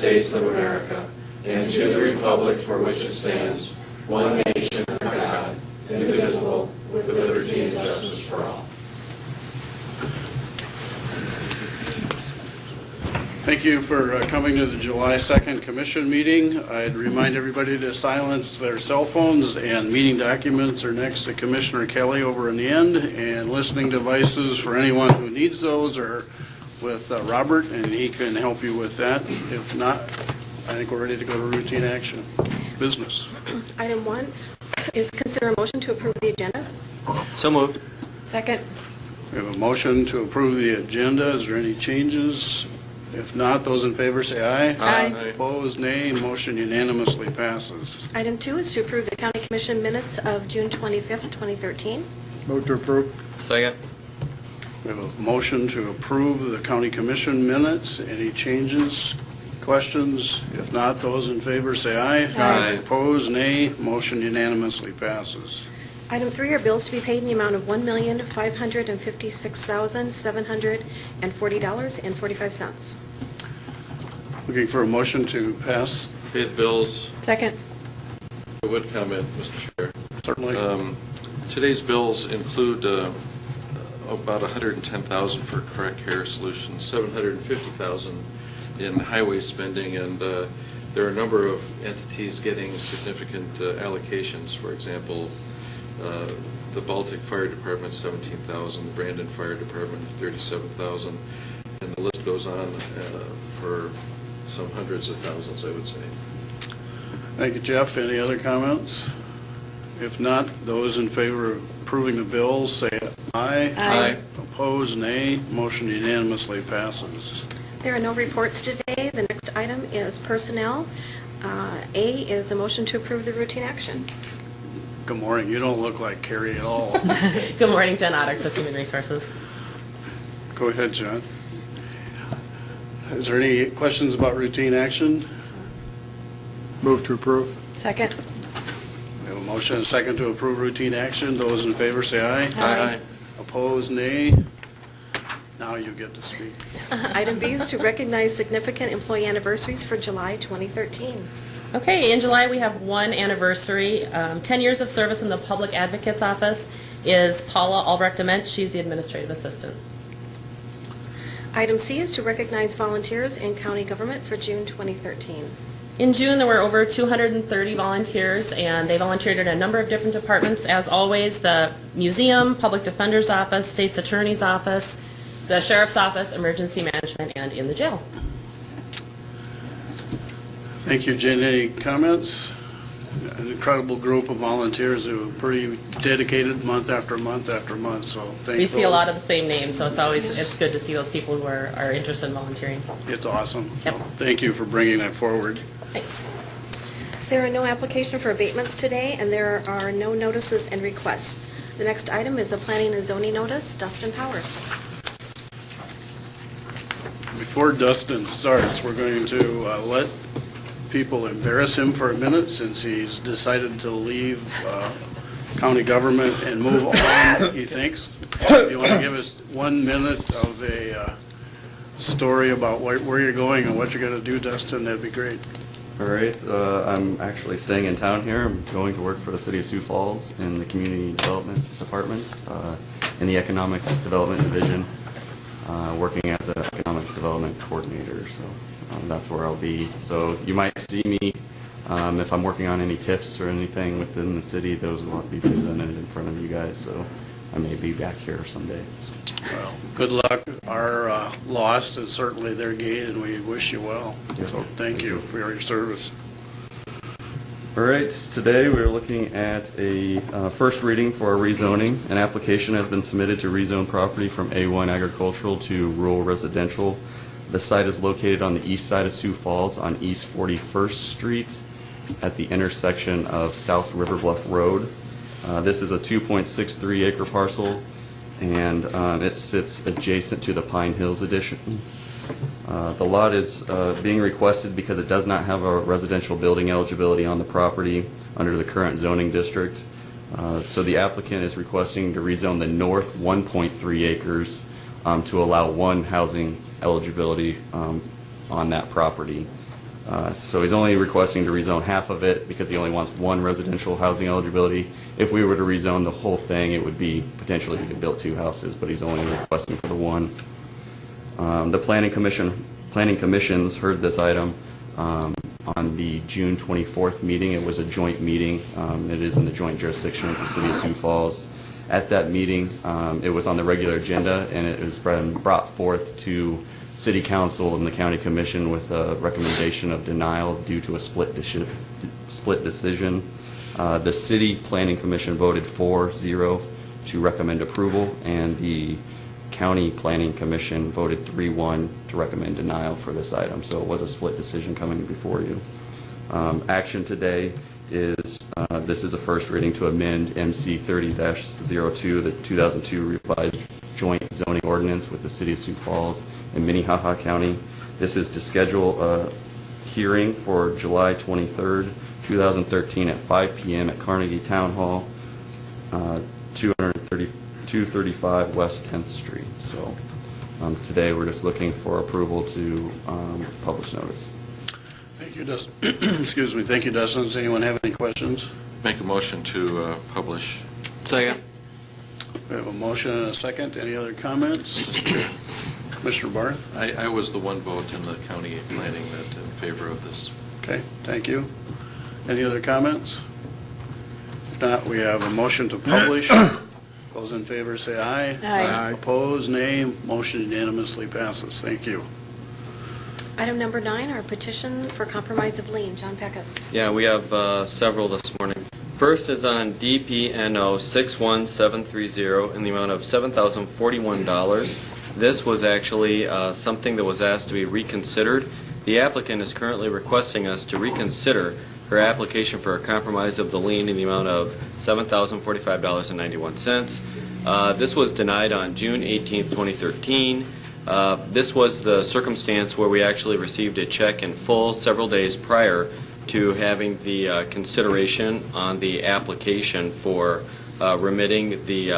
States of America and to the republic for which it stands, one nation under God, indivisible, with liberty and justice for all. Thank you for coming to the July 2nd Commission meeting. I'd remind everybody to silence their cell phones, and meeting documents are next to Commissioner Kelly over in the end, and listening devices for anyone who needs those are with Robert, and he can help you with that. If not, I think we're ready to go to routine action. Business. Item 1 is consider a motion to approve the agenda. So moved. Second. We have a motion to approve the agenda. Is there any changes? If not, those in favor say aye. Aye. Opposed, nay. Motion unanimously passes. Item 2 is to approve the County Commission minutes of June 25th, 2013. Move to approve. Second. We have a motion to approve the County Commission minutes. Any changes, questions? If not, those in favor say aye. Aye. Opposed, nay. Motion unanimously passes. Item 3 are bills to be paid in the amount of $1,556,740.45. Looking for a motion to pass. Pay the bills. Second. I would comment, Mr. Chair. Certainly. Today's bills include about $110,000 for correct care solutions, $750,000 in highway spending, and there are a number of entities getting significant allocations. For example, the Baltic Fire Department, $17,000, the Brandon Fire Department, $37,000, and the list goes on for some hundreds of thousands, I would say. Thank you, Jeff. Any other comments? If not, those in favor of approving the bills say aye. Aye. Opposed, nay. Motion unanimously passes. There are no reports today. The next item is personnel. A is a motion to approve the routine action. Good morning. You don't look like Carrie at all. Good morning, Jen Oddix with Human Resources. Go ahead, John. Is there any questions about routine action? Move to approve. Second. We have a motion and a second to approve routine action. Those in favor say aye. Aye. Opposed, nay. Now you get to speak. Item B is to recognize significant employee anniversaries for July 2013. Okay, in July we have one anniversary. 10 years of service in the Public Advocate's Office is Paula Albrecht-Dement. She's the administrative assistant. Item C is to recognize volunteers in county government for June 2013. In June there were over 230 volunteers, and they volunteered in a number of different departments. As always, the museum, public defender's office, state's attorney's office, the sheriff's office, emergency management, and in the jail. Thank you, Jen. Any comments? An incredible group of volunteers who are pretty dedicated month after month after month. So thank you. We see a lot of the same names, so it's good to see those people who are interested in volunteering. It's awesome. Yep. So thank you for bringing that forward. Thanks. There are no application for abatements today, and there are no notices and requests. The next item is a planning and zoning notice. Dustin Powers. Before Dustin starts, we're going to let people embarrass him for a minute since he's decided to leave county government and move on, he thinks. If you want to give us 1 minute of a story about where you're going and what you're going to do, Dustin, that'd be great. All right, I'm actually staying in town here. I'm going to work for the City of Sioux Falls in the Community Development Department in the Economic Development Division, working as an Economic Development Coordinator. So that's where I'll be. So you might see me if I'm working on any tips or anything within the city. Those will not be presented in front of you guys. So I may be back here someday. Well, good luck. Our loss is certainly their gain, and we wish you well. Yeah. So thank you for your service. All right, today we're looking at a first reading for a rezoning. An application has been submitted to rezone property from A1 agricultural to rural residential. The site is located on the east side of Sioux Falls on East 41st Street at the intersection of South River Bluff Road. This is a 2.63 acre parcel, and it sits adjacent to the Pine Hills addition. The lot is being requested because it does not have a residential building eligibility on the property under the current zoning district. So the applicant is requesting to rezone the north 1.3 acres to allow one housing eligibility on that property. So he's only requesting to rezone half of it because he only wants one residential housing eligibility. If we were to rezone the whole thing, it would be potentially we could build 2 houses, but he's only requesting for the one. The planning commissions heard this item on the June 24th meeting. It was a joint meeting. It is in the joint jurisdiction of the City of Sioux Falls. At that meeting, it was on the regular agenda, and it was brought forth to City Council and the County Commission with a recommendation of denial due to a split decision. The City Planning Commission voted 4-0 to recommend approval, and the County Planning Commission voted 3-1 to recommend denial for this item. So it was a split decision coming before you. Action today is this is a first reading to amend MC 30-02, the 2002 revised joint zoning ordinance with the City of Sioux Falls and Minnehaha County. This is to schedule a hearing for July 23rd, 2013 at 5 p.m. at Carnegie Town Hall, 235 West 10th Street. So today we're just looking for approval to publish notice. Thank you, Dustin. Excuse me. Thank you, Dustin. Does anyone have any questions? Make a motion to publish. Second. We have a motion and a second. Any other comments? Commissioner Barth? I was the one vote in the county planning that in favor of this. Okay, thank you. Any other comments? If not, we have a motion to publish. Those in favor say aye. Aye. Opposed, nay. Motion unanimously passes. Thank you. Item number 9, our petition for compromise of lien. John Peckus. Yeah, we have several this morning. First is on DPNO 61730 in the amount of $7,041. This was actually something that was asked to be reconsidered. The applicant is currently requesting us to reconsider her application for a compromise of the lien in the amount of $7,045.91. This was denied on June 18, 2013. This was the circumstance where we actually received a check in full several days prior to having the consideration on the application for remitting the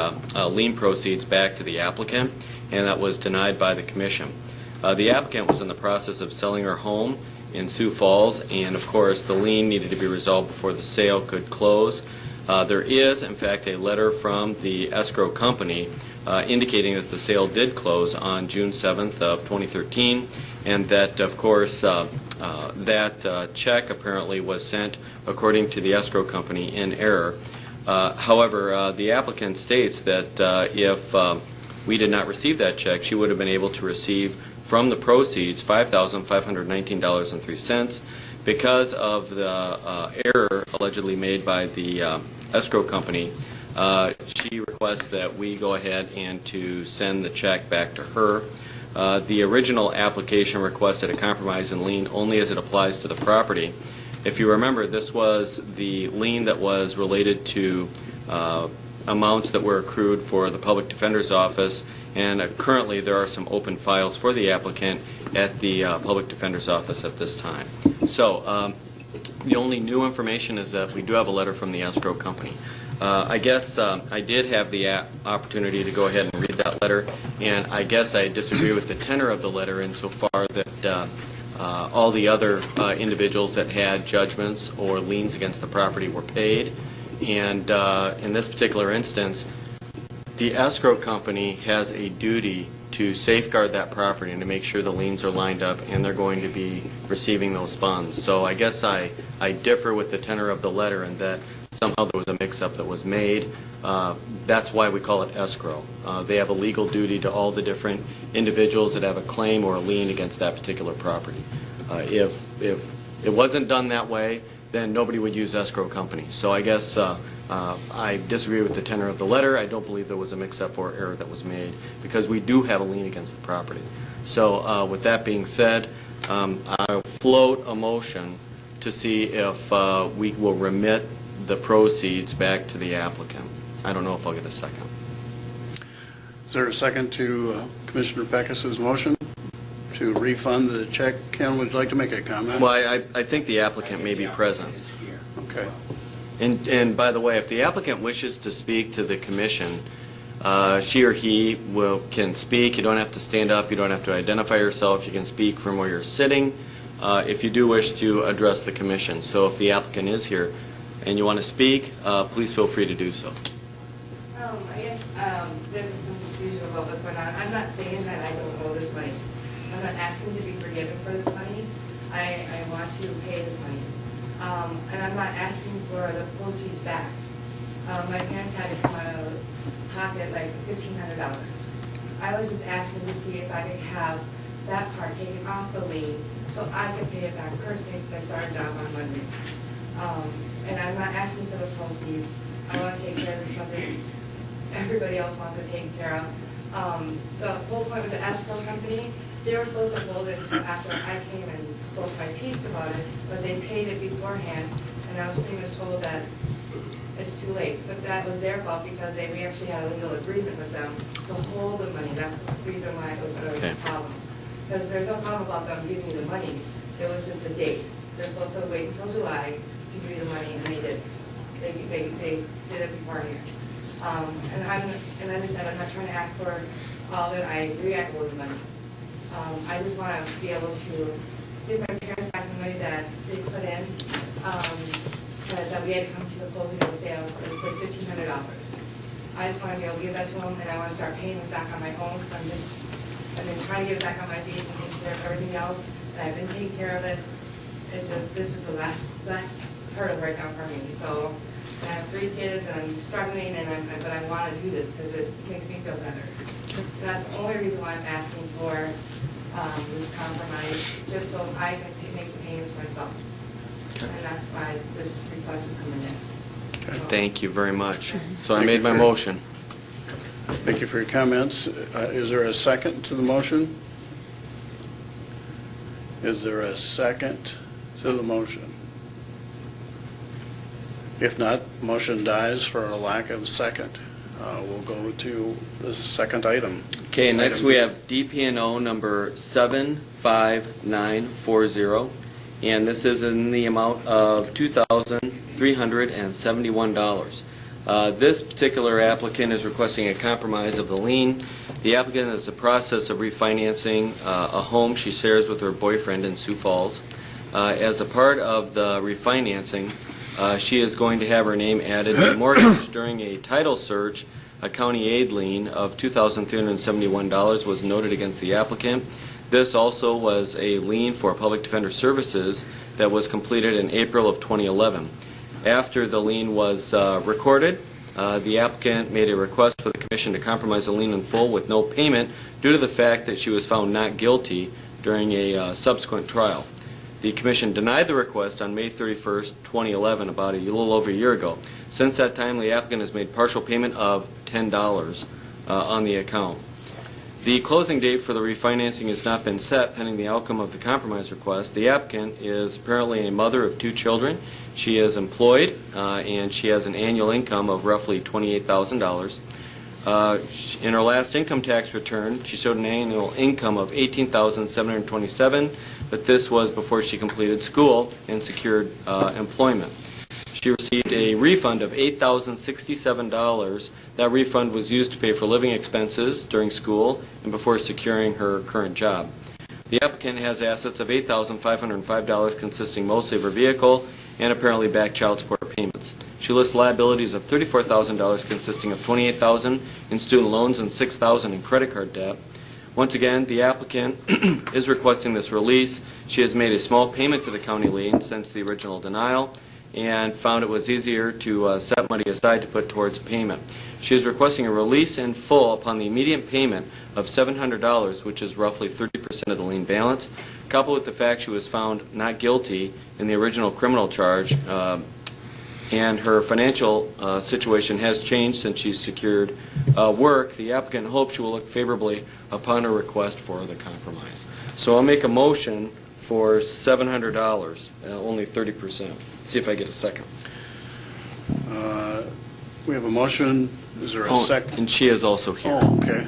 lien proceeds back to the applicant, and that was denied by the commission. The applicant was in the process of selling her home in Sioux Falls, and of course the lien needed to be resolved before the sale could close. There is, in fact, a letter from the escrow company indicating that the sale did close on June 7th of 2013, and that, of course, that check apparently was sent, according to the escrow company, in error. However, the applicant states that if we did not receive that check, she would have been able to receive from the proceeds $5,519.03. Because of the error allegedly made by the escrow company, she requests that we go ahead and to send the check back to her. The original application requested a compromise in lien only as it applies to the property. If you remember, this was the lien that was related to amounts that were accrued for the Public Defender's Office, and currently there are some open files for the applicant at the Public Defender's Office at this time. So the only new information is that we do have a letter from the escrow company. I guess I did have the opportunity to go ahead and read that letter, and I guess I disagree with the tenor of the letter insofar that all the other individuals that had judgments or liens against the property were paid, and in this particular instance, the escrow company has a duty to safeguard that property and to make sure the liens are lined up and they're going to be receiving those funds. So I guess I differ with the tenor of the letter in that somehow there was a mix-up that was made. That's why we call it escrow. They have a legal duty to all the different individuals that have a claim or a lien against that particular property. If it wasn't done that way, then nobody would use escrow companies. So I guess I disagree with the tenor of the letter. I don't believe there was a mix-up or error that was made because we do have a lien against the property. So with that being said, I'll float a motion to see if we will remit the proceeds back to the applicant. I don't know if I'll get a second. Is there a second to Commissioner Peckus's motion to refund the check? Ken, would you like to make a comment? Well, I think the applicant may be present. Okay. And by the way, if the applicant wishes to speak to the commission, she or he can speak. You don't have to stand up. You don't have to identify yourself. You can speak from where you're sitting. if you do wish to address the commission. So if the applicant is here and you want to speak, please feel free to do so. I guess there's some confusion about what's going on. I'm not saying that I don't owe this money. I'm not asking to be forgiven for this money. I want to pay this money. And I'm not asking for the proceeds back. My parents had to come out of pocket like $1,500. I was just asking to see if I could have that part taken off the lien so I could pay it back personally because I started a job on Monday. And I'm not asking for the proceeds. I want to take care of this much as everybody else wants to take care of. The whole point with the escrow company, they were supposed to hold it until after I came and spoke my piece about it, but they paid it beforehand, and I was pretty much told that it's too late. But that was their fault because we actually had a legal agreement with them to hold the money. That's the reason why it was a problem. Because there's no problem about them giving me the money. There was just a date. They're supposed to wait until July to give me the money, and they didn't. They did it beforehand. And like I said, I'm not trying to ask for all of it. I agree I owe the money. I just want to be able to give my parents back the money that they put in. Because we had to come to the closing of the sale for $1,500. I just want to be able to give that to them, and I want to start paying it back on my own. Because I've been trying to get it back on my feet and take care of everything else, and I've been taking care of it. It's just, this is the last hurdle right now for me. So I have 3 kids, and I'm struggling, but I want to do this because it makes me feel better. And that's the only reason why I'm asking for this compromise, just so I can make the payments myself. And that's why this request is coming in. Okay. Thank you very much. So I Thank made you my for- motion. Thank you for your comments. Is there a second to the motion? Is there a second to the motion? If not, motion dies for a lack of second. We'll go to the second item. Okay, next we have DP&O number 75940, and this is in the amount of $2,371. This particular applicant is requesting a compromise of the lien. The applicant is in the process of refinancing a home she shares with her boyfriend in Sioux Falls. As a part of the refinancing, she is going to have her name added to the mortgage. During a title search, a county aid lien of $2,371 was noted against the applicant. This also was a lien for public defender services that was completed in April of 2011. After the lien was recorded, the applicant made a request for the commission to compromise the lien in full with no payment due to the fact that she was found not guilty during a subsequent trial. The commission denied the request on May 31st, 2011, about a little over a year ago. Since that time, the applicant has made partial payment of $10 on the account. The closing date for the refinancing has not been set pending the outcome of the compromise request. The applicant is apparently a mother of 2 children. She is employed, and she has an annual income of roughly $28,000. In her last income tax return, she showed an annual income of $18,727, but this was before she completed school and secured employment. She received a refund of $8,067. That refund was used to pay for living expenses during school and before securing her current job. The applicant has assets of $8,505 consisting mostly of her vehicle and apparently back child support payments. She lists liabilities of $34,000 consisting of $28,000 in student loans and $6,000 in credit card debt. Once again, the applicant is requesting this release. She has made a small payment to the county lien since the original denial and found it was easier to set money aside to put towards payment. She is requesting a release in full upon the immediate payment of $700, which is roughly 30% of the lien balance, coupled with the fact she was found not guilty in the original criminal charge, and her financial situation has changed since she's secured work. The applicant hopes she will look favorably upon her request for the compromise. So I'll make a motion for $700, only 30%. See if I get a second. We have a motion. Is there a second? And she is also here. Oh, okay.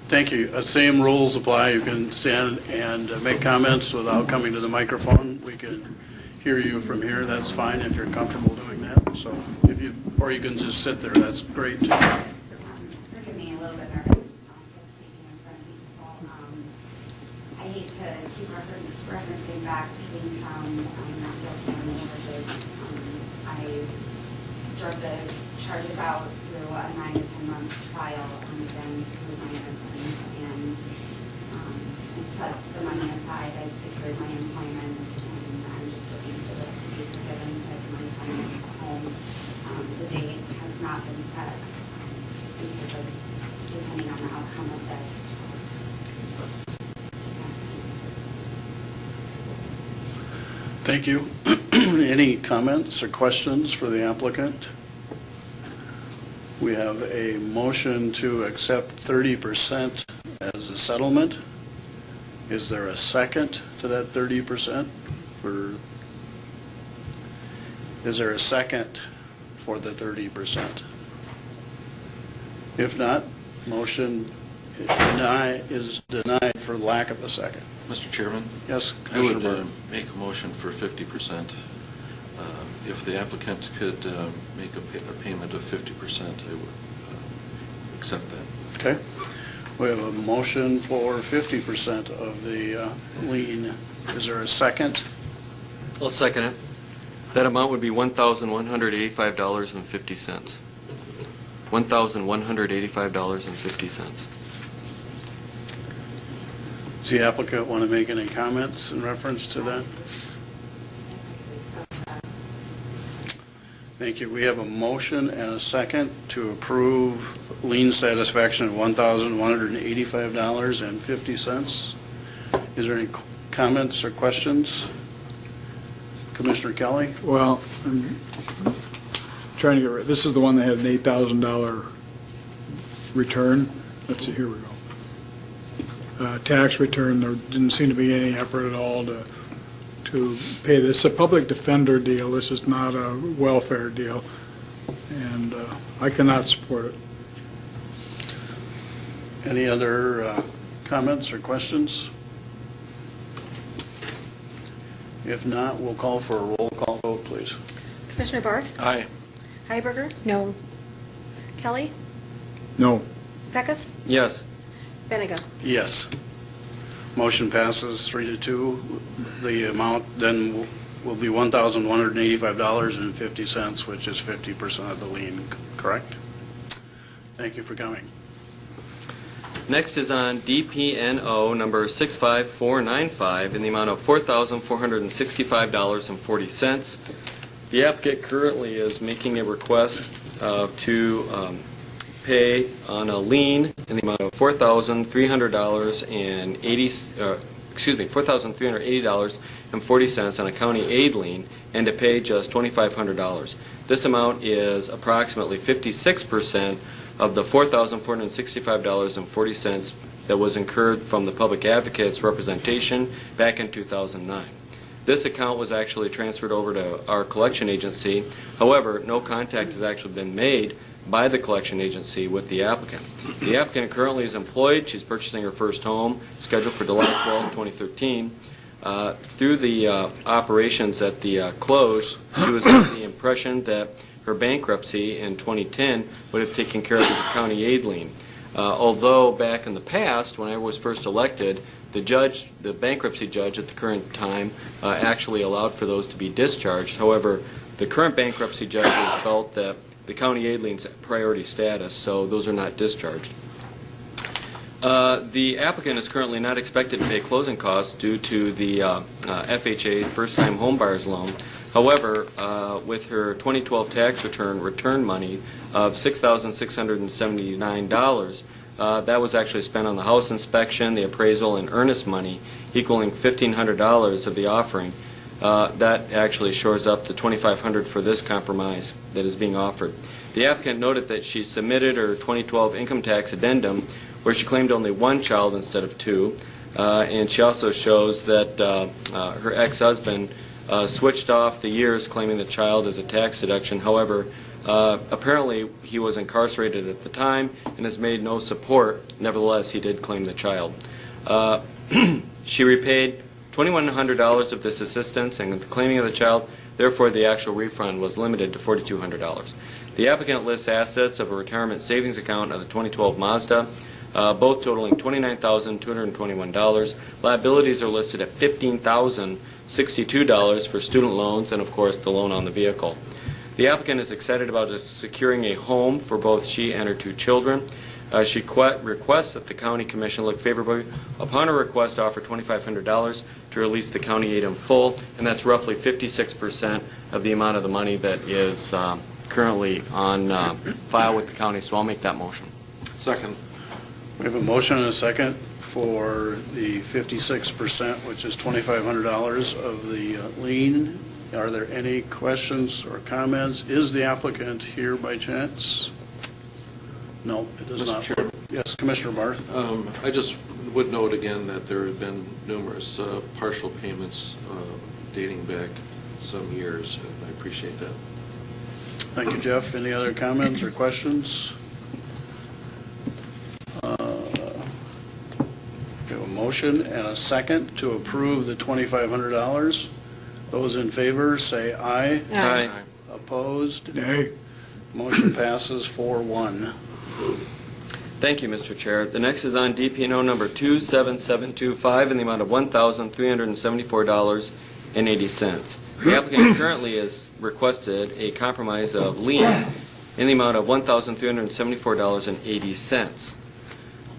Thank you. Same rules apply. You can stand and make comments without coming to the microphone. We can hear you from here. That's fine if you're comfortable doing that. So if you, or you can just sit there. That's great too. Forgive me, a little bit nervous, speaking in front of people. I hate to keep referring to referencing back to being found not guilty on the images. I drove the charges out through a 9 to 10 month trial again to prove my innocence, and I've set the money aside. I've secured my employment, and I'm just looking for this to be forgiven so I can refinance the home. The date has not been set because of depending on the outcome of this. Just asking. Thank you. Any comments or questions for the applicant? We have a motion to accept 30% as a settlement. Is there a second to that 30%? Is there a second for the 30%? If not, motion is denied for lack of a second. Mr. Chairman? Yes, I would Commissioner Burke. make a motion for 50%. If the applicant could make a payment of 50%, I would accept that. Okay. We have a motion for 50% of the lien. Is there a second? I'll second it. That amount would be $1,185.50. $1,185.50. Does the applicant want to make any comments in reference to that? Thank you. We have a motion and a second to approve lien satisfaction of $1,185.50. Is there any comments or questions? Commissioner Kelly? Well, I'm trying to get, this is the one that had an $8,000 return. Let's see, here we go. Tax return, there didn't seem to be any effort at all to pay this. It's a public defender deal. This is not a welfare deal, and I cannot support it. Any other comments or questions? If not, we'll call for a roll call vote, please. Commissioner Barth? Aye. Heiberger? No. Kelly? No. Peckus? Yes. Benega? Yes. Motion passes 3-2. The amount then will be $1,185.50, which is 50% of the lien, correct? Thank you for coming. Next is on DPNO number 65495 in the amount of $4,465.40. The applicant currently is making a request to pay on a lien in the amount of $4,380.40 on a county aid lien, and to pay just $2,500. This amount is approximately 56% of the $4,465.40 that was incurred from the public advocate's representation back in 2009. This account was actually transferred over to our collection agency. However, no contact has actually been made by the collection agency with the applicant. The applicant currently is employed. She's purchasing her first home, scheduled for July 12, 2013. Through the operations at the close, she was under the impression that her bankruptcy in 2010 would have taken care of the county aid lien. Although back in the past, when I was first elected, the bankruptcy judge at the current time actually allowed for those to be discharged. However, the current bankruptcy judge has felt that the county aid lien's priority status, so those are not discharged. The applicant is currently not expected to pay closing costs due to the FHA first-time homebuyers loan. However, with her 2012 tax return money of $6,679, that was actually spent on the house inspection, the appraisal, and earnest money, equaling $1,500 of the offering. That actually shores up the $2,500 for this compromise that is being offered. The applicant noted that she submitted her 2012 income tax addendum where she claimed only one child instead of two, and she also shows that her ex-husband switched off the years claiming the child as a tax deduction. However, apparently he was incarcerated at the time and has made no support. Nevertheless, he did claim the child. She repaid $2,100 of this assistance and the claiming of the child. Therefore, the actual refund was limited to $4,200. The applicant lists assets of a retirement savings account of the 2012 Mazda, both totaling $29,221. Liabilities are listed at $15,062 for student loans and, of course, the loan on the vehicle. The applicant is excited about securing a home for both she and her 2 children. She requests that the County Commission look favorably upon her request to offer $2,500 to release the county aid in full, and that's roughly 56% of the amount of the money that is currently on file with the county, so I'll make that motion. Second. We have a motion and a second for the 56%, which is $2,500 of the lien. Are there any questions or comments? Is the applicant here by chance? No, it is Mr. not. Chairman. Yes, Commissioner Barth. I just would note again that there have been numerous partial payments dating back some years, and I appreciate that. Thank you, Jeff. Any other comments or questions? We have a motion and a second to approve the $2,500. Those in favor, say aye. Aye. Opposed? Nay. Motion passes 4-1. Thank you, Mr. Chair. The next is on DP&O number 27725 in the amount of $1,374.80. The applicant currently has requested a compromise of lien in the amount of $1,374.80.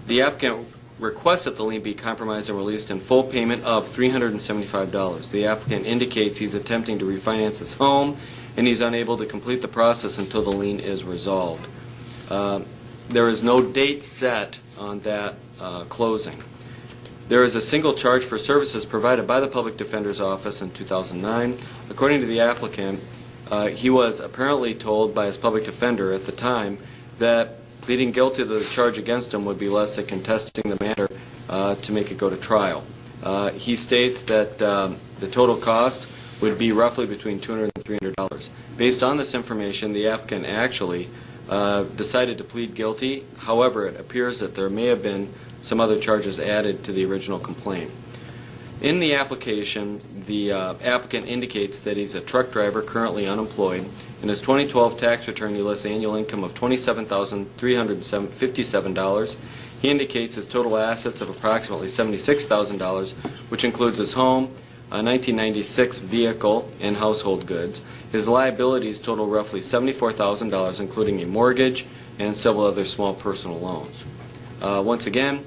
The applicant requests that the lien be compromised and released in full payment of $375. The applicant indicates he's attempting to refinance his home and he's unable to complete the process until the lien is resolved. There is no date set on that closing. There is a single charge for services provided by the Public Defender's Office in 2009. According to the applicant, he was apparently told by his public defender at the time that pleading guilty to the charge against him would be less than contesting the matter to make it go to trial. He states that the total cost would be roughly between $200 and $300. Based on this information, the applicant actually decided to plead guilty. However, it appears that there may have been some other charges added to the original complaint. In the application, the applicant indicates that he's a truck driver currently unemployed. In his 2012 tax return, he lists annual income of $27,357. He indicates his total assets of approximately $76,000, which includes his home, a 1996 vehicle, and household goods. His liabilities total roughly $74,000, including a mortgage and several other small personal loans. Once again,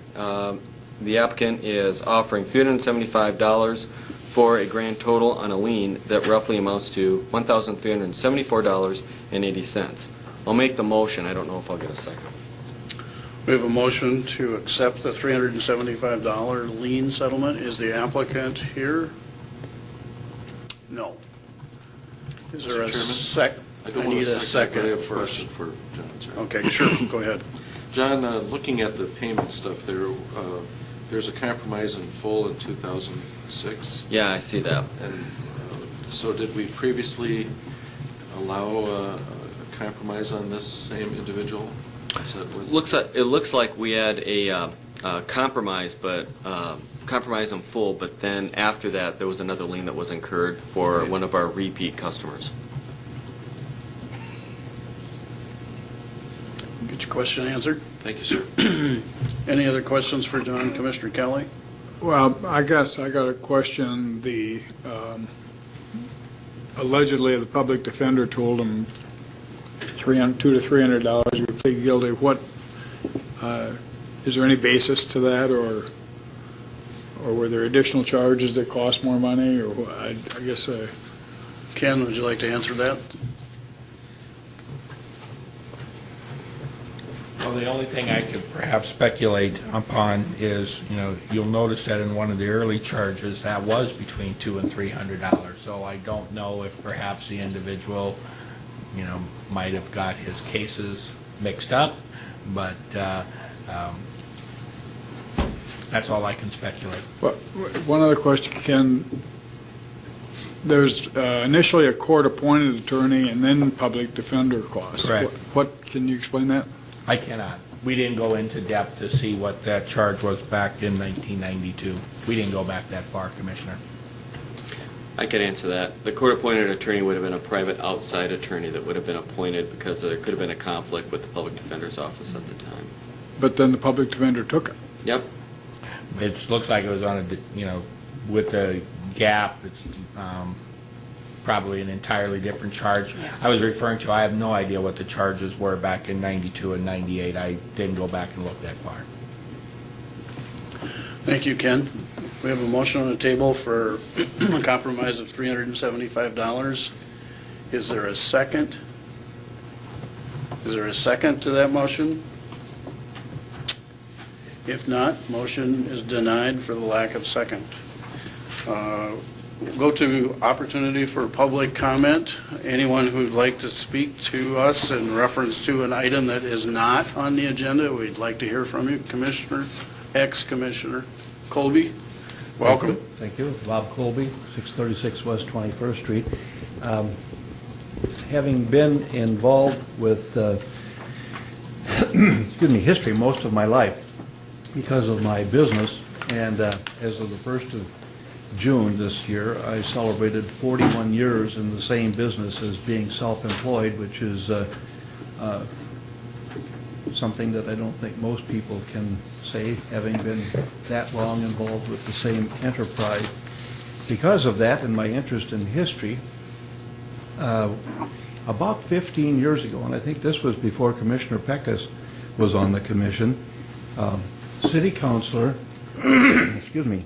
the applicant is offering $375 for a grand total on a lien that roughly amounts to $1,374.80. I'll make the motion. I don't know if I'll get a second. We have a motion to accept the $375 lien settlement. Is the applicant here? No. Is there a Mr. Chairman? I don't need a second. I have a question for John. Sorry. Okay, sure. Go ahead. John, looking at the payment stuff there, there's a compromise in full in 2006. Yeah, I see that. And so did we previously allow a compromise on this same individual? Is that what- It looks like we had a compromise, but compromise in full, but then after that there was another lien that was incurred for one of our repeat customers. Get your question answered. Thank you, sir. Any other questions for John? Commissioner Kelly? Well, I guess I got a question. The allegedly the public defender told him $200 to $300 you plead guilty. What is there any basis to that, or were there additional charges that cost more money, or what? I guess Ken, would you like to answer that? Well, the only thing I could perhaps speculate upon is, you'll notice that in one of the early charges, that was between $200 and $300. So I don't know if perhaps the individual, might have got his cases mixed up, but that's all I can speculate. Well, one other question, Ken. There's initially a court-appointed attorney and then public defender costs. Correct. What can you explain that? I cannot. We didn't go into depth to see what that charge was back in 1992. We didn't go back that far, Commissioner. I can answer that. The court-appointed attorney would have been a private outside attorney that would have been appointed because there could have been a conflict with the public defender's office at the time. But then the public defender took it. Yep. It looks like it was on a, with the gap, it's probably an entirely different charge. I was referring to, I have no idea what the charges were back in 92 and 98. I didn't go back and look that far. Thank you, Ken. We have a motion on the table for a compromise of $375. Is there a second? Is there a second to that motion? If not, motion is denied for the lack of second. Go to opportunity for public comment. Anyone who'd like to speak to us in reference to an item that is not on the agenda, we'd like to hear from you, Commissioner, ex-Commissioner Colby. Welcome. Thank you. Bob Colby, 636 West 21st Street. Having been involved with history most of my life because of my business, and as of the 1st of June this year, I celebrated 41 years in the same business as being self-employed, which is something that I don't think most people can say, having been that long involved with the same enterprise. Because of that and my interest in history, about 15 years ago, and I think this was before Commissioner Peckus was on the commission, City Councilor, excuse me,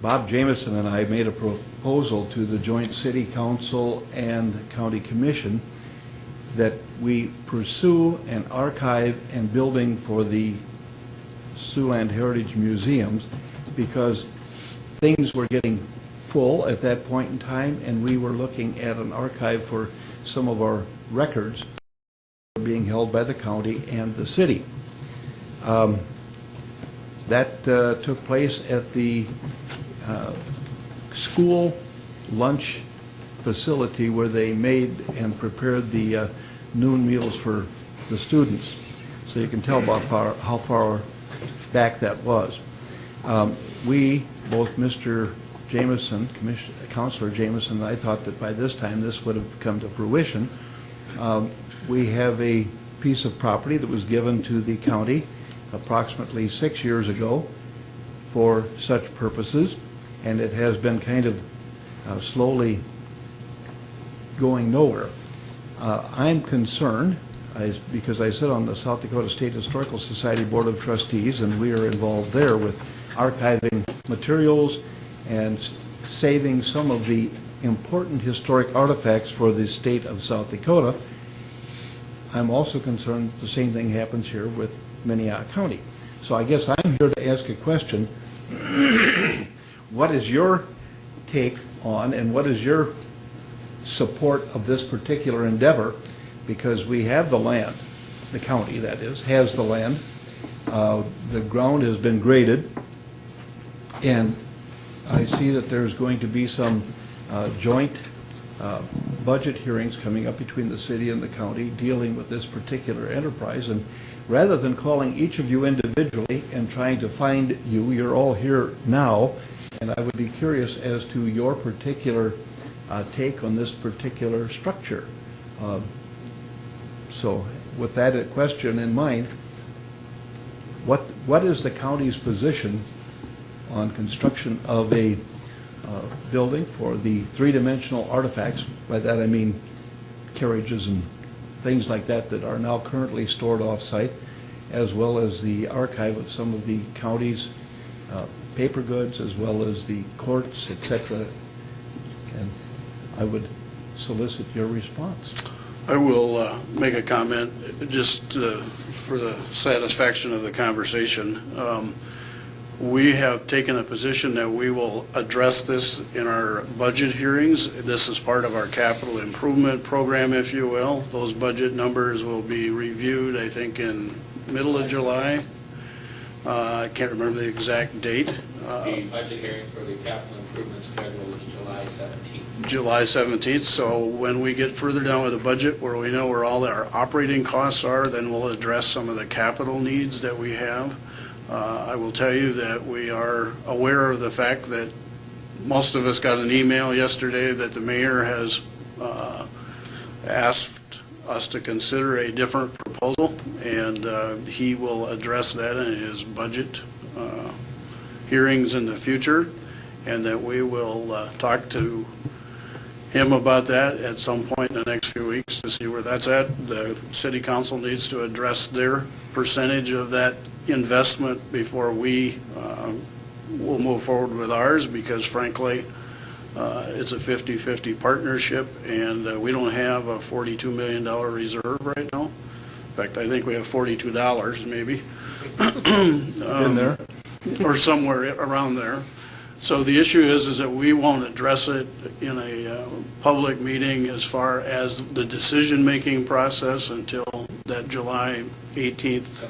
Bob Jameson and I made a proposal to the joint City Council and County Commission that we pursue an archive and building for the Siouxland Heritage Museums, because things were getting full at that point in time, and we were looking at an archive for some of our records being held by the county and the city. That took place at the school lunch facility where they made and prepared the noon meals for the students. So you can tell about how far back that was. We, both Mr. Jameson, Councilor Jameson, and I thought that by this time this would have come to fruition. We have a piece of property that was given to the county approximately 6 years ago for such purposes, and it has been kind of slowly going nowhere. I'm concerned, because I sit on the South Dakota State Historical Society Board of Trustees, and we are involved there with archiving materials and saving some of the important historic artifacts for the state of South Dakota. I'm also concerned the same thing happens here with Minnehaha County. So I guess I'm here to ask a question. What is your take on, and what is your support of this particular endeavor? Because we have the land, the county that is, has the land. The ground has been graded, and I see that there's going to be some joint budget hearings coming up between the city and the county dealing with this particular enterprise. And rather than calling each of you individually and trying to find you, you're all here now, and I would be curious as to your particular take on this particular structure. So with that question in mind, what is the county's position on construction of a building for the three-dimensional artifacts? By that I mean carriages and things like that that are now currently stored off-site, as well as the archive of some of the county's paper goods, as well as the courts, etc. And I would solicit your response. I will make a comment just for the satisfaction of the conversation. We have taken a position that we will address this in our budget hearings. This is part of our capital improvement program, if you will. Those budget numbers will be reviewed, I think, in middle of July. I can't remember the exact date. The budget hearing for the capital improvement schedule is July 17th. July 17th. So when we get further down with the budget, where we know where all our operating costs are, then we'll address some of the capital needs that we have. I will tell you that we are aware of the fact that most of us got an email yesterday that the mayor has asked us to consider a different proposal, and he will address that in his budget hearings in the future, and that we will talk to him about that at some point in the next few weeks to see where that's at. The city council needs to address their percentage of that investment before we will move forward with ours, because frankly, it's a 50-50 partnership, and we don't have a $42 million reserve right now. In fact, I think we have $42 maybe. In there? Or somewhere around there. So the issue is that we won't address it in a public meeting as far as the decision-making process until that July 18th,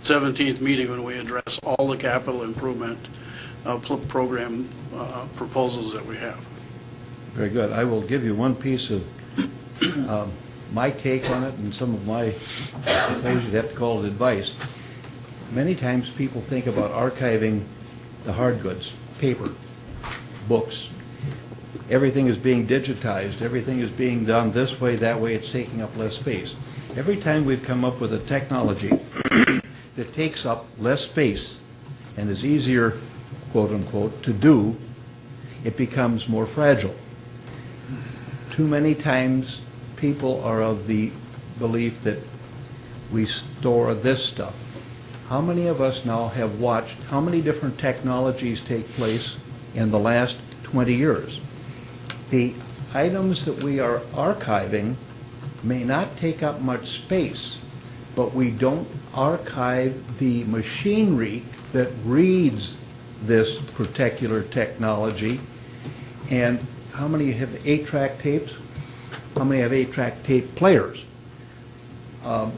17th meeting, when we address all the capital improvement program proposals that we have. Very good. I will give you one piece of my take on it and some of my, I suppose you'd have to call it advice. Many times people think about archiving the hard goods, paper, books. Everything is being digitized. Everything is being done this way, that way. It's taking up less space. Every time we've come up with a technology that takes up less space and is easier, quote unquote, to do, it becomes more fragile. Too many times people are of the belief that we store this stuff. How many of us now have watched how many different technologies take place in the last 20 years? The items that we are archiving may not take up much space, but we don't archive the machinery that reads this particular technology. And how many have 8-track tapes? How many have 8-track tape players?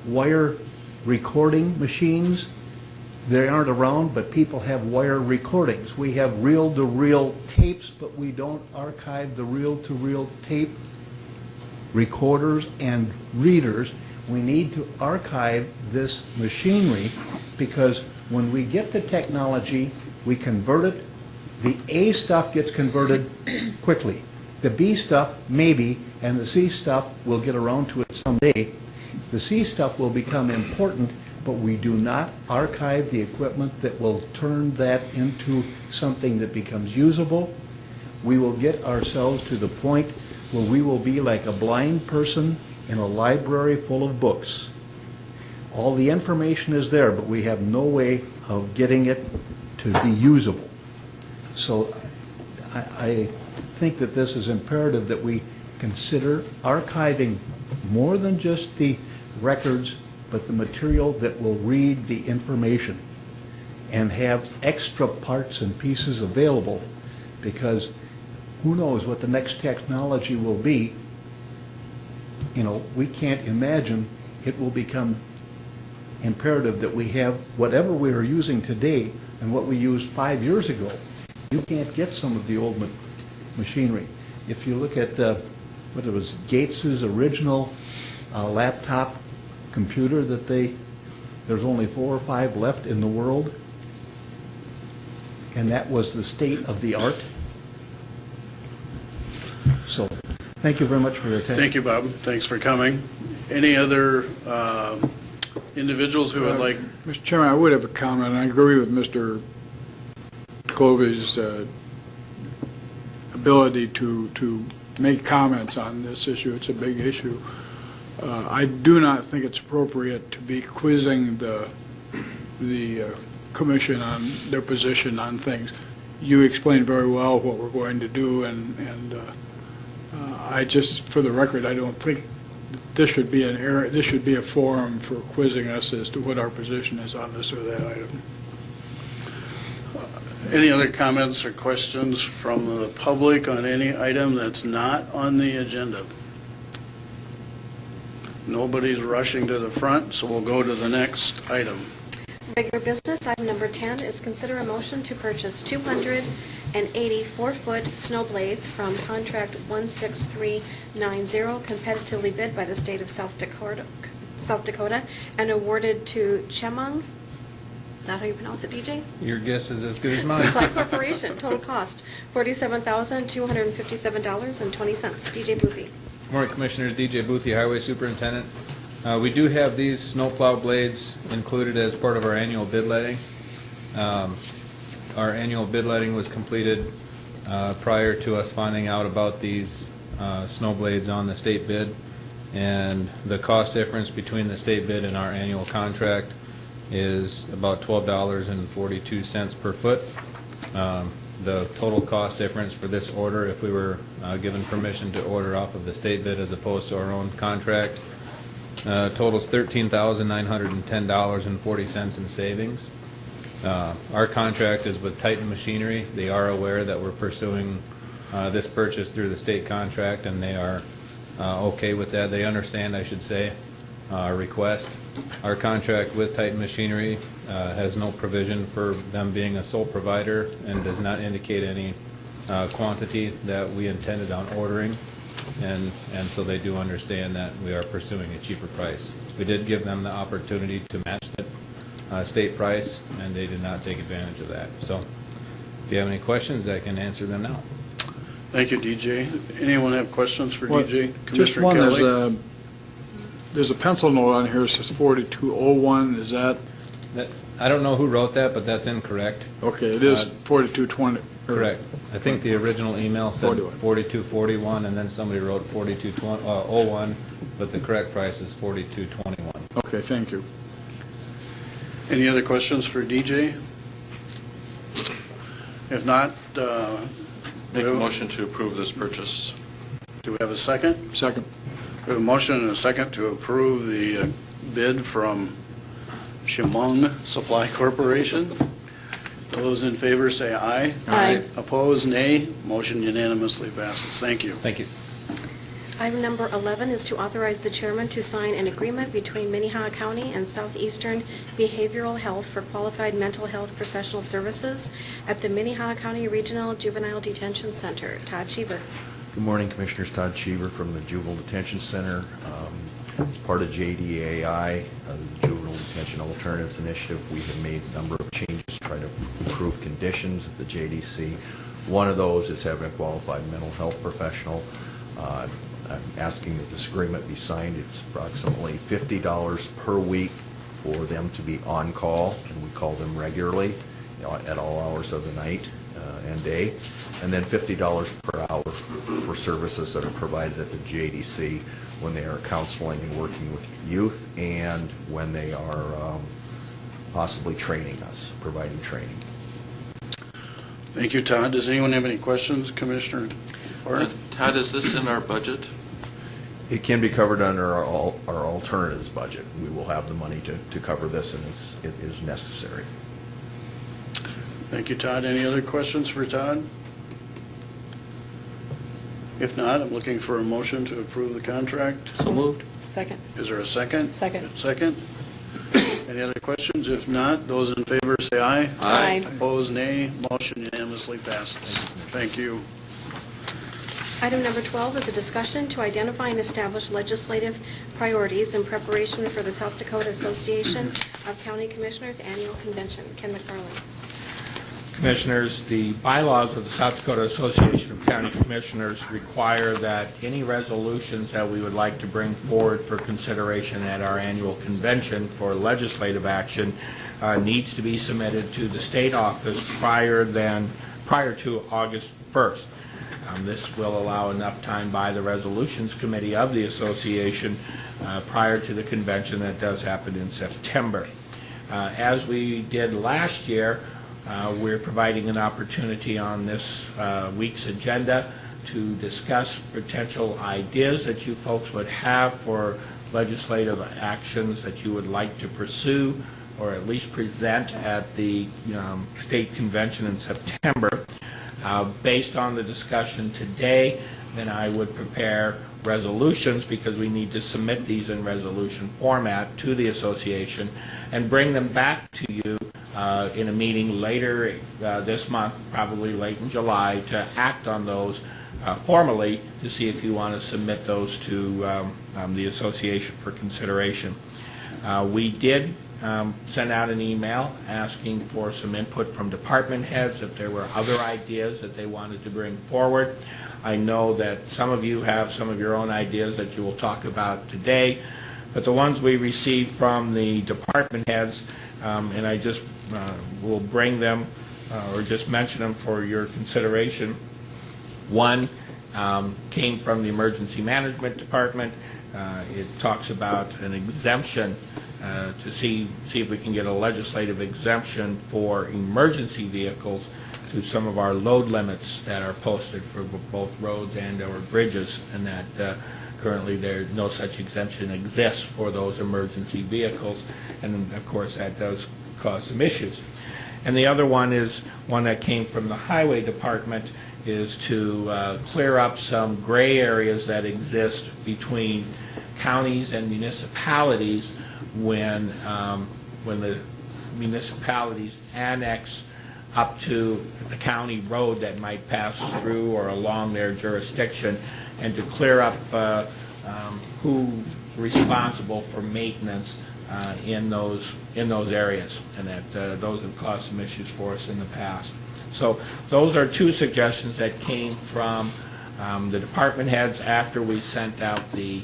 Wire recording machines, they aren't around, but people have wire recordings. We have reel-to-reel tapes, but we don't archive the reel-to-reel tape recorders and readers. We need to archive this machinery, because when we get the technology, we convert it. The A stuff gets converted quickly. The B stuff, maybe, and the C stuff, we'll get around to it someday. The C stuff will become important, but we do not archive the equipment that will turn that into something that becomes usable. We will get ourselves to the point where we will be like a blind person in a library full of books. All the information is there, but we have no way of getting it to be usable. So I think that this is imperative that we consider archiving more than just the records, but the material that will read the information, and have extra parts and pieces available, because who knows what the next technology will be. You know, we can't imagine. It will become imperative that we have whatever we are using today and what we used 5 years ago. You can't get some of the old machinery. If you look at what it was, Gates's original laptop computer that there's only 4 or 5 left in the world, and that was the state of the art. So, thank you very much for your time. Thank you, Bob. Thanks for coming. Any other individuals who would like? Mr. Chairman, I would have a comment. I agree with Mr. Clovey's ability to make comments on this issue. It's a big issue. I do not think it's appropriate to be quizzing the commission on their position on things. You explained very well what we're going to do, and I just, for the record, I don't think this should be an area, this should be a forum for quizzing us as to what our position is on this or that item. Any other comments or questions from the public on any item that's not on the agenda? Nobody's rushing to the front, so we'll go to the next item. Regular business, item number 10 is consider a motion to purchase 280 4-foot snow blades from contract 16390, competitively bid by the state of South Dakota, and awarded to Chemung. Is that how you pronounce it, DJ? Your guess is as good as mine. Supply Corporation. Total cost $47,257.20. DJ Booby. Good morning, Commissioners. DJ Boothie, Highway Superintendent. We do have these snowplow blades included as part of our annual bid letting. Our annual bid letting was completed prior to us finding out about these snow blades on the state bid, and the cost difference between the state bid and our annual contract is about $12.42 per foot. The total cost difference for this order, if we were given permission to order off of the state bid as opposed to our own contract, totals $13,910.40 in savings. Our contract is with Titan Machinery. They are aware that we're pursuing this purchase through the state contract, and they are okay with that. They understand, I should say, our request. Our contract with Titan Machinery has no provision for them being a sole provider and does not indicate any quantity that we intended on ordering, and so they do understand that we are pursuing a cheaper price. We did give them the opportunity to match the state price, and they did not take advantage of that. So if you have any questions, I can answer them now. Thank you, DJ. Anyone have questions for Well, DJ? Just Commissioner one, Kelly? there's a pencil note on here that says 4201, is that, I don't know who wrote that, but that's incorrect. okay, it is 4220. Correct. I think the original email said 41. 4241, and then somebody wrote 4201, but the correct price is 4221. Okay, thank you. Any other questions for DJ? If not, Make a motion to approve this purchase. do we have a second? Second. We have a motion and a second to approve the bid from Chemung Supply Corporation. Those in favor say aye. Aye. Opposed, nay. Motion unanimously passes. Thank you. Thank you. Item number 11 is to authorize the chairman to sign an agreement between Minnehaha County and Southeastern Behavioral Health for qualified mental health professional services at the Minnehaha County Regional Juvenile Detention Center. Todd Cheever. Good morning, Commissioners. Todd Cheever from the Juvenile Detention Center. As part of JDAI, the Juvenile Detention Alternatives Initiative, we have made a number of changes to try to improve conditions at the JDC. One of those is having a qualified mental health professional. I'm asking that this agreement be signed. It's approximately $50 per week for them to be on call, and we call them regularly, at all hours of the night and day, and then $50 per hour for services that are provided at the JDC when they are counseling and working with youth, and when they are possibly training us, providing training. Thank you, Todd. Does anyone have any questions, Commissioner Orr? Todd, is this in our budget? It can be covered under our alternatives budget. We will have the money to cover this, and it is necessary. Thank you, Todd. Any other questions for Todd? If not, I'm looking for a motion to approve the contract. So moved. Second. Is there a second? Second. Second. Any other questions? If not, those in favor say aye. Aye. Opposed, nay. Motion unanimously passes. Thank you. Item number 12 is a discussion to identify and establish legislative priorities in preparation for the South Dakota Association of County Commissioners Annual Convention. Ken McFarland. Commissioners, the bylaws of the South Dakota Association of County Commissioners require that any resolutions that we would like to bring forward for consideration at our annual convention for legislative action needs to be submitted to the state office prior to August 1st. This will allow enough time by the Resolutions Committee of the Association prior to the convention that does happen in September. As we did last year, we're providing an opportunity on this week's agenda to discuss potential ideas that you folks would have for legislative actions that you would like to pursue or at least present at the state convention in September. Based on the discussion today, then I would prepare resolutions, because we need to submit these in resolution format to the association and bring them back to you in a meeting later this month, probably late in July, to act on those formally to see if you want to submit those to the association for consideration. We did send out an email asking for some input from department heads if there were other ideas that they wanted to bring forward. I know that some of you have some of your own ideas that you will talk about today, but the ones we received from the department heads, and I just will bring them or just mention them for your consideration. One came from the Emergency Management Department. It talks about an exemption to see if we can get a legislative exemption for emergency vehicles to some of our load limits that are posted for both roads and or bridges, and that currently no such exemption exists for those emergency vehicles, and of course that does cause some issues. And the other one is one that came from the Highway Department, is to clear up some gray areas that exist between counties and municipalities when the municipalities annex up to the county road that might pass through or along their jurisdiction, and to clear up who's responsible for maintenance in those areas, and that those have caused some issues for us in the past. So those are two suggestions that came from the department heads after we sent out the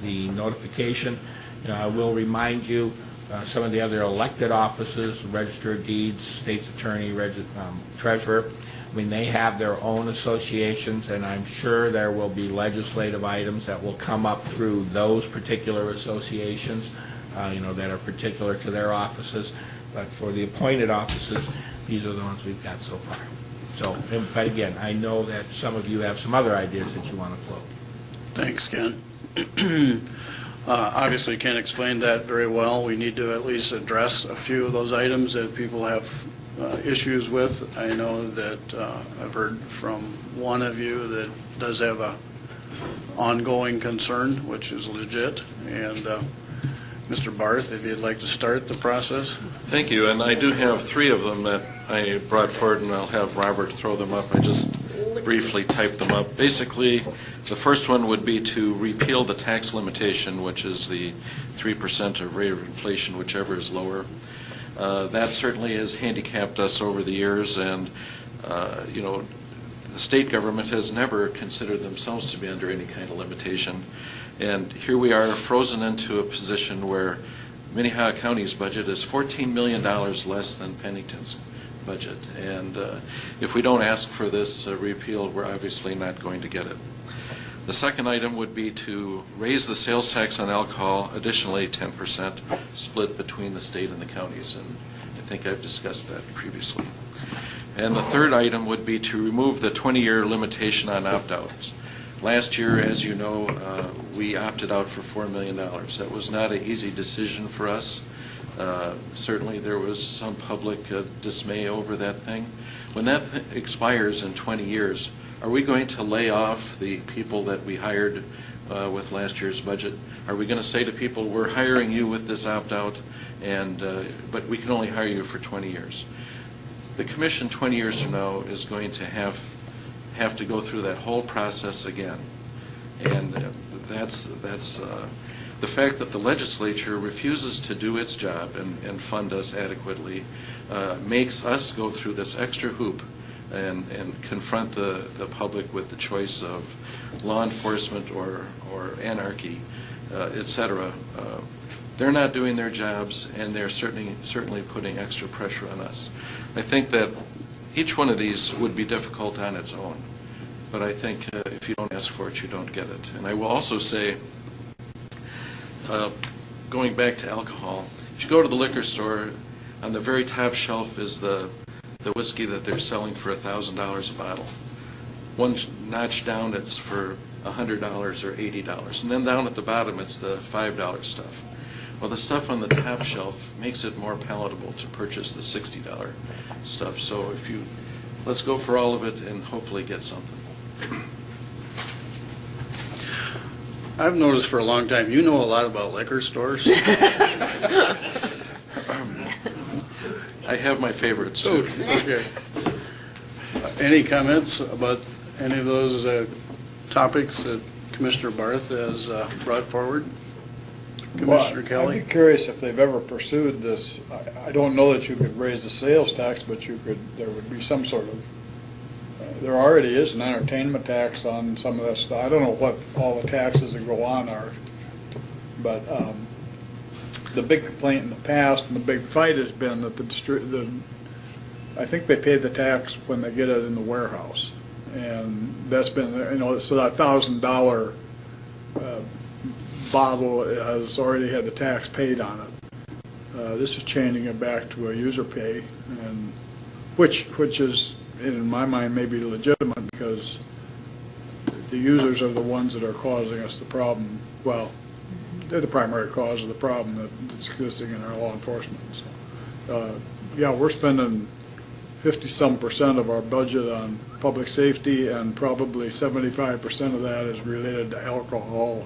notification. I will remind you, some of the other elected offices, Register of Deeds, State's Attorney, Treasurer, I mean, they have their own associations, and I'm sure there will be legislative items that will come up through those particular associations, that are particular to their offices. But for the appointed offices, these are the ones we've got so far. So, but again, I know that some of you have some other ideas that you want to float. Thanks, Ken. Obviously, Ken explained that very well. We need to at least address a few of those items that people have issues with. I know that I've heard from one of you that does have a ongoing concern, which is legit. And Mr. Barth, if you'd like to start the process. Thank you, and I do have three of them that I brought forward, and I'll have Robert throw them up. I just briefly typed them up. Basically, the first one would be to repeal the tax limitation, which is the 3% of rate of inflation, whichever is lower. That certainly has handicapped us over the years, and the state government has never considered themselves to be under any kind of limitation. And here we are frozen into a position where Minnehaha County's budget is $14 million less than Pennington's budget. And if we don't ask for this repeal, we're obviously not going to get it. The second item would be to raise the sales tax on alcohol, additionally 10%, split between the state and the counties. And I think I've discussed that previously. And the third item would be to remove the 20-year limitation on opt-outs. Last year, as you know, we opted out for $4 million. That was not an easy decision for us. Certainly there was some public dismay over that thing. When that expires in 20 years, are we going to lay off the people that we hired with last year's budget? Are we going to say to people, we're hiring you with this opt-out, but we can only hire you for 20 years? The commission 20 years from now is going to have to go through that whole process again. And that's the fact that the legislature refuses to do its job and fund us adequately makes us go through this extra hoop and confront the public with the choice of law enforcement or anarchy, etc. They're not doing their jobs, and they're certainly putting extra pressure on us. I think that each one of these would be difficult on its own, but I think if you don't ask for it, you don't get it. And I will also say, going back to alcohol, if you go to the liquor store, on the very top shelf is the whiskey that they're selling for $1,000 a bottle. One notch down, it's for $100 or $80. And then down at the bottom, it's the $5 stuff. Well, the stuff on the top shelf makes it more palatable to purchase the $60 stuff. So let's go for all of it and hopefully get something. I've noticed for a long time, you know a lot about liquor stores. I have my favorites, too. Okay. Any comments about any of those topics that Commissioner Barth has brought forward? Commissioner Kelly? I'd be curious if they've ever pursued this. I don't know that you could raise the sales tax, but there would be some sort of there already is an entertainment tax on some of that stuff. I don't know what all the taxes that go on are, but the big complaint in the past and the big fight has been that I think they pay the tax when they get it in the warehouse. And that's been, so that $1,000 bottle has already had the tax paid on it. This is changing it back to a user pay, and which is, in my mind, maybe legitimate because the users are the ones that are causing us the problem. Well, they're the primary cause of the problem that's existing in our law enforcement. So, yeah, we're spending 50-some% of our budget on public safety, and probably 75% of that is related to alcohol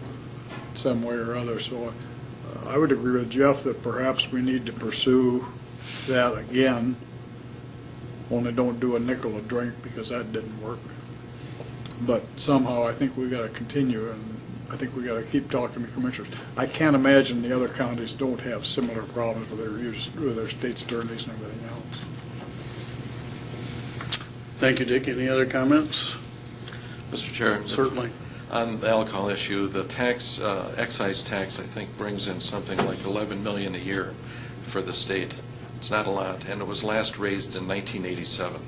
some way or other. So I would agree with Jeff that perhaps we need to pursue that again, only don't do a nickel a drink because that didn't work. But somehow I think we got to continue, and I think we got to keep talking to commissioners. I can't imagine the other counties don't have similar problems with their state's attorneys and everything else. Thank you, Dick. Any other comments? Mr. Chair. Certainly. On the alcohol issue, the tax, excise tax, I think, brings in something like $11 million a year for the state. It's not a lot, and it was last raised in 1987.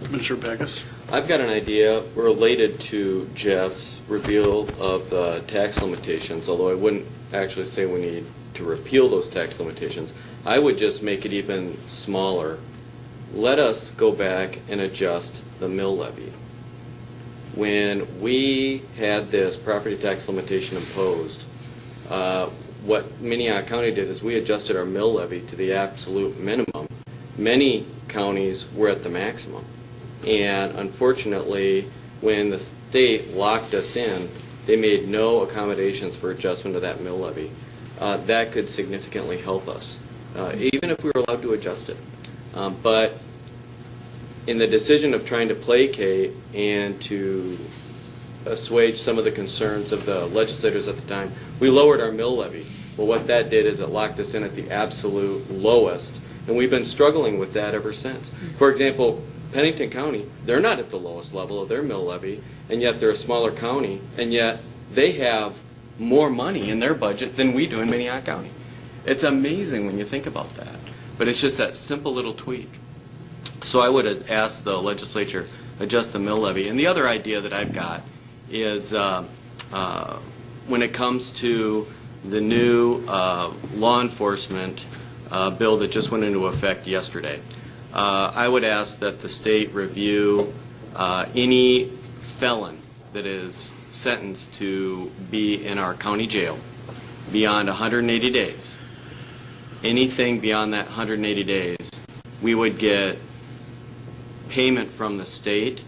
Commissioner Peckus? I've got an idea related to Jeff's repeal of the tax limitations, although I wouldn't actually say we need to repeal those tax limitations. I would just make it even smaller. Let us go back and adjust the mill levy. When we had this property tax limitation imposed, what Minnehaha County did is we adjusted our mill levy to the absolute minimum. Many counties were at the maximum. And unfortunately, when the state locked us in, they made no accommodations for adjustment of that mill levy. That could significantly help us, even if we were allowed to adjust it. But in the decision of trying to placate and to assuage some of the concerns of the legislators at the time, we lowered our mill levy. Well, what that did is it locked us in at the absolute lowest, and we've been struggling with that ever since. For example, Pennington County, they're not at the lowest level of their mill levy, and yet they're a smaller county, and yet they have more money in their budget than we do in Minnehaha County. It's amazing when you think about that, but it's just that simple little tweak. So I would have asked the legislature adjust the mill levy. And the other idea that I've got is when it comes to the new law enforcement bill that just went into effect yesterday, I would ask that the state review any felon that is sentenced to be in our county jail beyond 180 days. Anything beyond that 180 days, we would get payment from the state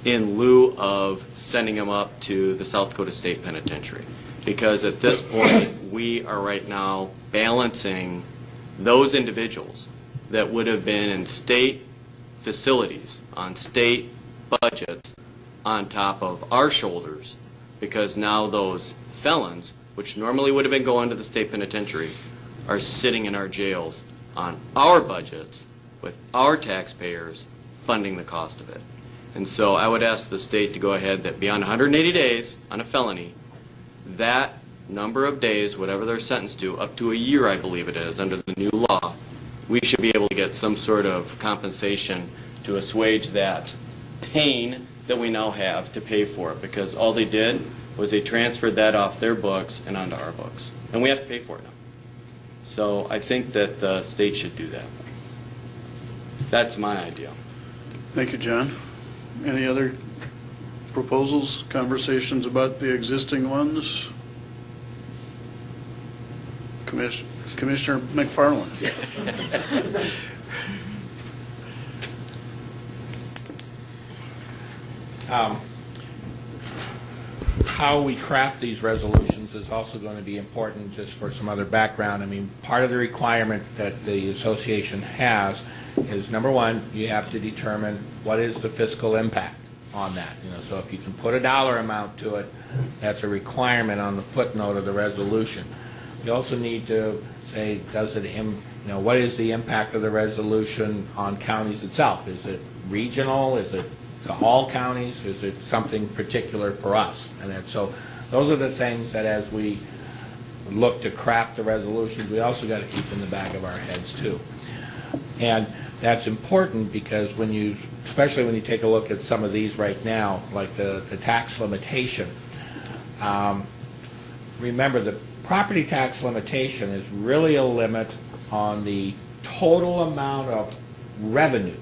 in lieu of sending them up to the South Dakota State Penitentiary. Because at this point, we are right now balancing those individuals that would have been in state facilities, on state budgets, on top of our shoulders, because now those felons, which normally would have been going to the state penitentiary, are sitting in our jails on our budgets with our taxpayers funding the cost of it. And so I would ask the state to go ahead that beyond 180 days on a felony, that number of days, whatever they're sentenced to, up to a year I believe it is under the new law, we should be able to get some sort of compensation to assuage that pain that we now have to pay for it, because all they did was they transferred that off their books and onto our books. And we have to pay for it now. So I think that the state should do that. That's my idea. Thank you, John. Any other proposals, conversations about the existing ones? Commissioner McFarland. How we craft these resolutions is also going to be important, just for some other background. I mean, part of the requirement that the association has is, number one, you have to determine what is the fiscal impact on that. You know, so if you can put a dollar amount to it, that's a requirement on the footnote of the resolution. You also need to say, what is the impact of the resolution on counties itself? Is it regional? Is it to all counties? Is it something particular for us? And so those are the things that as we look to craft the resolutions, we also got to keep in the back of our heads too. And that's important because especially when you take a look at some of these right now, like the tax limitation, remember the property tax limitation is really a limit on the total amount of revenue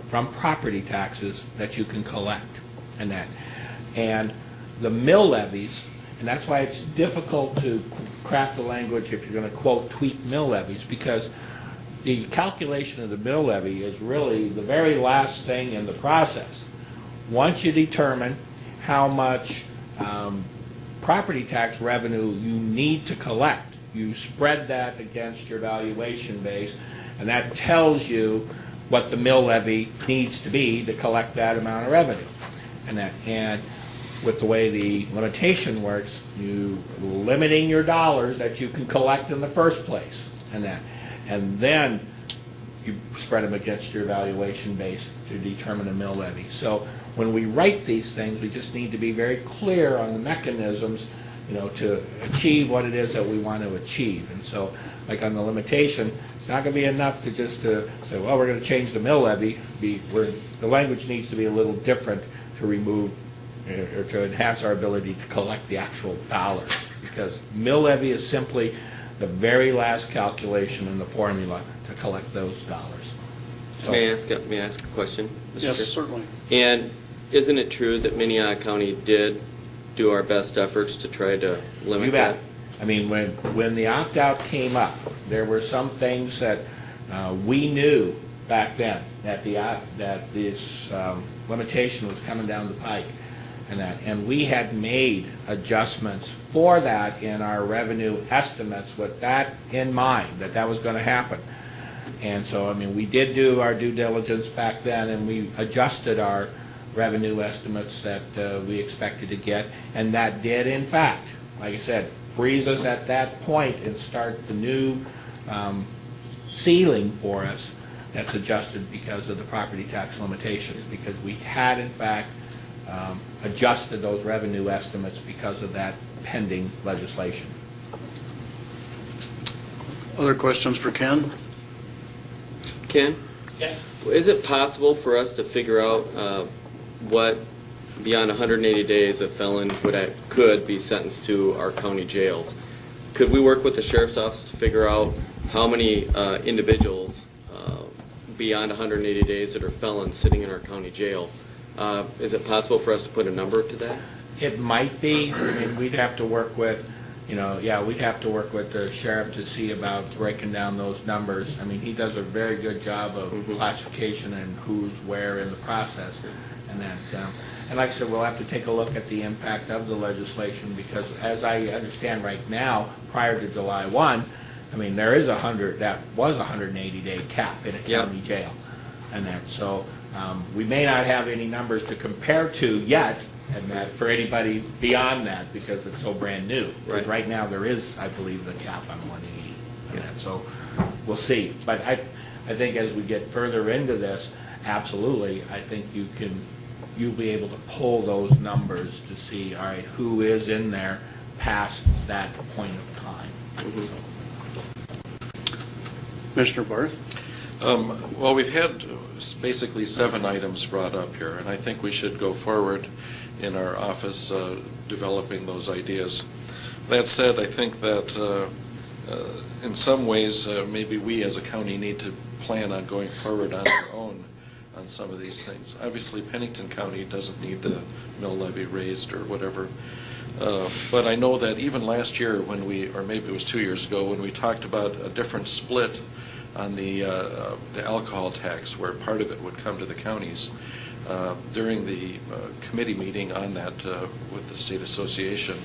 from property taxes that you can collect, and the mill levies, and that's why it's difficult to craft the language if you're going to quote tweak mill levies, because the calculation of the mill levy is really the very last thing in the process. Once you determine how much property tax revenue you need to collect, you spread that against your valuation base, and that tells you what the mill levy needs to be to collect that amount of revenue. And with the way the limitation works, you limiting your dollars that you can collect in the first place, and then you spread them against your valuation base to determine a mill levy. So when we write these things, we just need to be very clear on the mechanisms, to achieve what it is that we want to achieve. And so, like on the limitation, it's not going to be enough to just say, well, we're going to change the mill levy. The language needs to be a little different to remove or to enhance our ability to collect the actual dollars, because mill levy is simply the very last calculation in the formula to collect those dollars. So, May I ask a question, Mr. Yes, Chair? certainly. And isn't it true that Minnehaha County did do our best efforts to try to limit you that? bet. I mean, when the opt-out came up, there were some things that we knew back then that this limitation was coming down the pike, and we had made adjustments for that in our revenue estimates with that in mind, that was going to happen. And so, I mean, we did do our due diligence back then, and we adjusted our revenue estimates that we expected to get, and that did, in fact, like I said, freeze us at that point and start the new ceiling for us that's adjusted because of the property tax limitations, because we had, in fact, adjusted those revenue estimates because of that pending legislation. Other questions for Ken? Ken? Yeah. Is it possible for us to figure out what, beyond 180 days, a felon could be sentenced to our county jails? Could we work with the sheriff's office to figure out how many individuals beyond 180 days that are felons sitting in our county jail? Is it possible for us to put a number to that? It might be. I mean, we'd have to work with, we'd have to work with the sheriff to see about breaking down those numbers. I mean, he does a very good job of classification and who's where in the process. And like I said, we'll have to take a look at the impact of the legislation, because as I understand right now, prior to July 1, I mean, there is that was a 180-day cap in a county jail. So we may not have any numbers to compare to yet, and that for anybody beyond that, because it's so brand new. Because right now there is, I believe, the cap on 180. So we'll see. But I think as we get further into this, absolutely, I think you'll be able to pull those numbers to see, all right, who is in there past that point of time. Commissioner Barth? Well, we've had basically 7 items brought up here, and I think we should go forward in our office developing those ideas. That said, I think that in some ways maybe we as a county need to plan on going forward on our own on some of these things. Obviously, Pennington County doesn't need the mill levy raised or whatever. But I know that even last year when or maybe it was 2 years ago, when we talked about a different split on the alcohol tax, where part of it would come to the counties, during the committee meeting on that with the state association,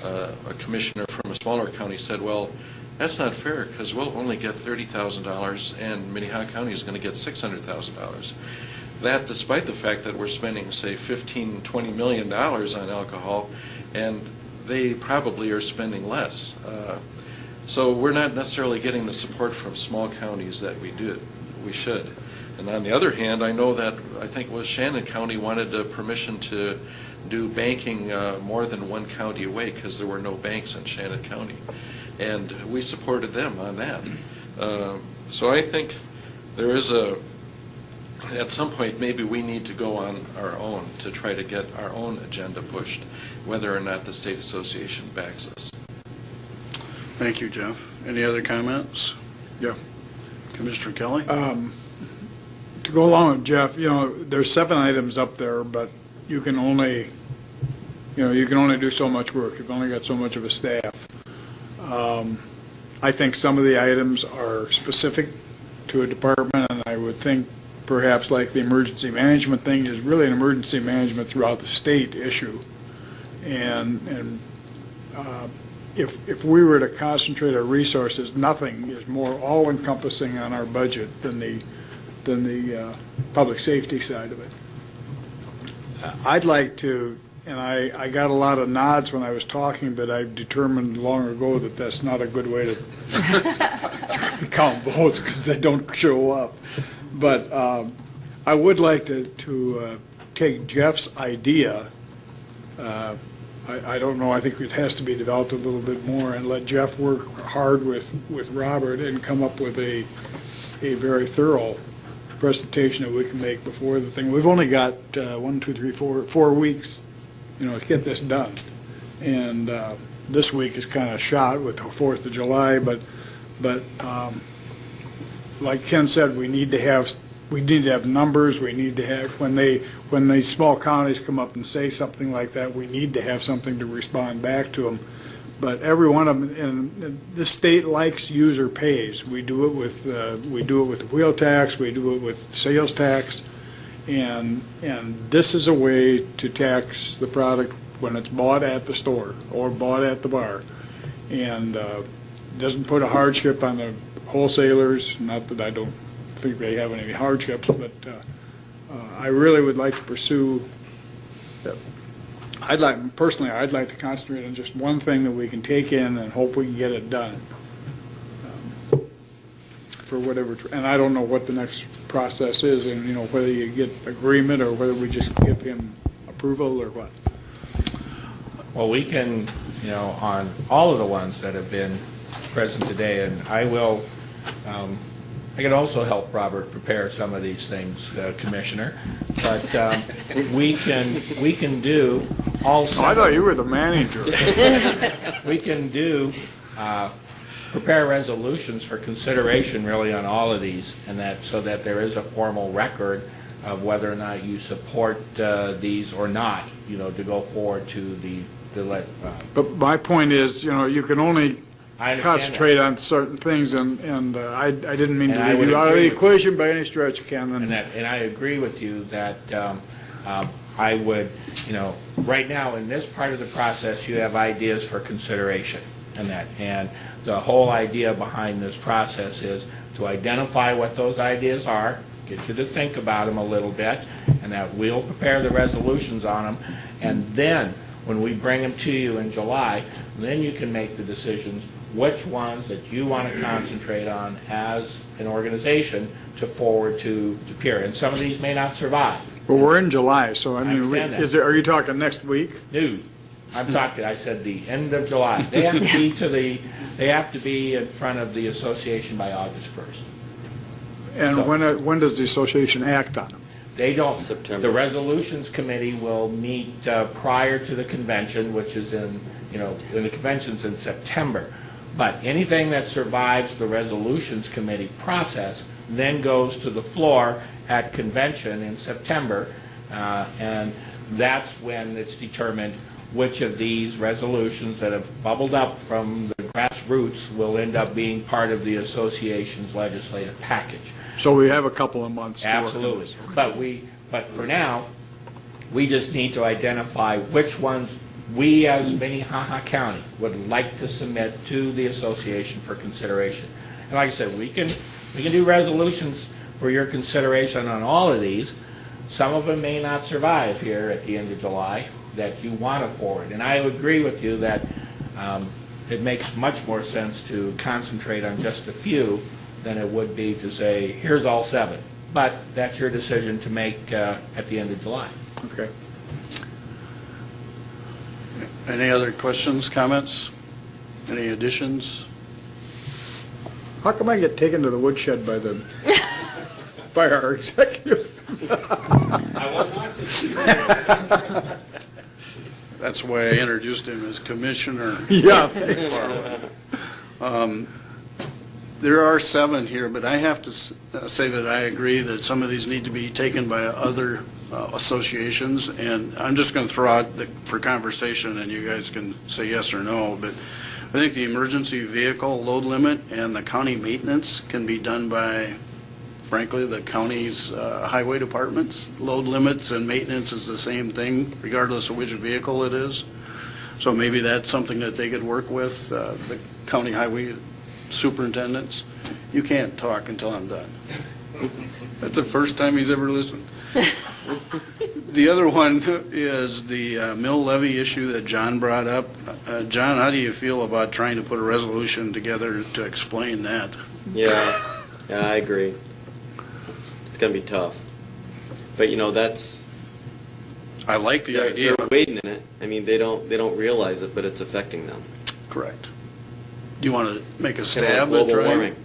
a commissioner from a smaller county said, well, that's not fair, because we'll only get $30,000 and Minnehaha County is going to get $600,000. That despite the fact that we're spending, say, $15-20 million on alcohol, and they probably are spending less. So we're not necessarily getting the support from small counties that we should. And on the other hand, I know that, I think it was Shannon County wanted permission to do banking more than one county away because there were no banks in Shannon County. And we supported them on that. So I think there is at some point, maybe we need to go on our own to try to get our own agenda pushed, whether or not the state association backs us. Thank you, Jeff. Any other comments? Yeah. Commissioner Kelly? To go along with Jeff, there's 7 items up there, but you can only do so much work. You've only got so much of a staff. I think some of the items are specific to a department, and I would think perhaps like the emergency management thing is really an emergency management throughout the state issue. And if we were to concentrate our resources, nothing is more all-encompassing on our budget than the public safety side of it. I'd like to, and I got a lot of nods when I was talking, but I've determined long ago that that's not a good way to count votes because they don't show up. But I would like to take Jeff's idea. I don't know, I think it has to be developed a little bit more and let Jeff work hard with Robert and come up with a very thorough presentation that we can make before the thing. We've only got 4 weeks, to get this done. And this week is kind of shot with the 4th of July, but like Ken said, we need to have numbers. We need to have, when these small counties come up and say something like that, we need to have something to respond back to them. But every one of them, and the state likes user pays. We do it with the wheel tax. We do it with sales tax, and this is a way to tax the product when it's bought at the store or bought at the bar, and doesn't put a hardship on the wholesalers. Not that I don't think they have any hardships, but I really would like to pursue. I'd like to concentrate on just one thing that we can take in and hope we can get it done. For whatever, and I don't know what the next process is, and whether you get agreement or whether we just give him approval or what. Well, we can, on all of the ones that have been present today, and I will. I can also help Robert prepare some of these things, Commissioner. But we can do all. Oh, I thought you were the manager. We can do prepare resolutions for consideration really on all of these, and that so that there is a formal record of whether or not you support these or not. To go forward to let. But my point is, you can only concentrate on certain things, and I didn't mean to leave you out of the equation by any stretch, Ken. And I agree with you that I would, right now in this part of the process, you have ideas for consideration, and the whole idea behind this process is to identify what those ideas are, get you to think about them a little bit, and that we'll prepare the resolutions on them, and then when we bring them to you in July, then you can make the decisions which ones that you want to concentrate on as an organization to forward to peer. And some of these may not survive. Well, we're in July, so I mean, are you talking next week? No, I'm talking. I said the end of July. They have to be They have to be in front of the association by August 1st. And so, when does the association act on them? They don't. September. The resolutions committee will meet prior to the convention, which is in the convention's in September. But anything that survives the resolutions committee process then goes to the floor at convention in September, and that's when it's determined which of these resolutions that have bubbled up from the grassroots will end up being part of the association's legislative package. So we have a couple of months to work on Absolutely. this. But for now, we just need to identify which ones we as Minnehaha County would like to submit to the association for consideration. And like I said, we can do resolutions for your consideration on all of these. Some of them may not survive here at the end of July that you want to forward. And I agree with you that it makes much more sense to concentrate on just a few than it would be to say, here's all 7. But that's your decision to make at the end of July. Okay. Any other questions, comments? Any additions? How come I get taken to the woodshed by our executive? That's why I introduced him as Commissioner. Yeah. There are 7 here, but I have to say that I agree that some of these need to be taken by other associations, and I'm just going to throw out for conversation, and you guys can say yes or no, but I think the emergency vehicle load limit and the county maintenance can be done by, frankly, the county's highway departments. Load limits and maintenance is the same thing, regardless of which vehicle it is. So maybe that's something that they could work with, the county highway superintendents. You can't talk until I'm done. That's the first time he's ever listened. The other one is the mill levy issue that John brought up. John, how do you feel about trying to put a resolution together to explain that? Yeah, I agree. It's going to be tough. But, that's... I like the idea. They're wading in it. I mean, they don't realize it, but it's affecting them. Correct. Do you want to make a Kind of stab like at global trying? warming.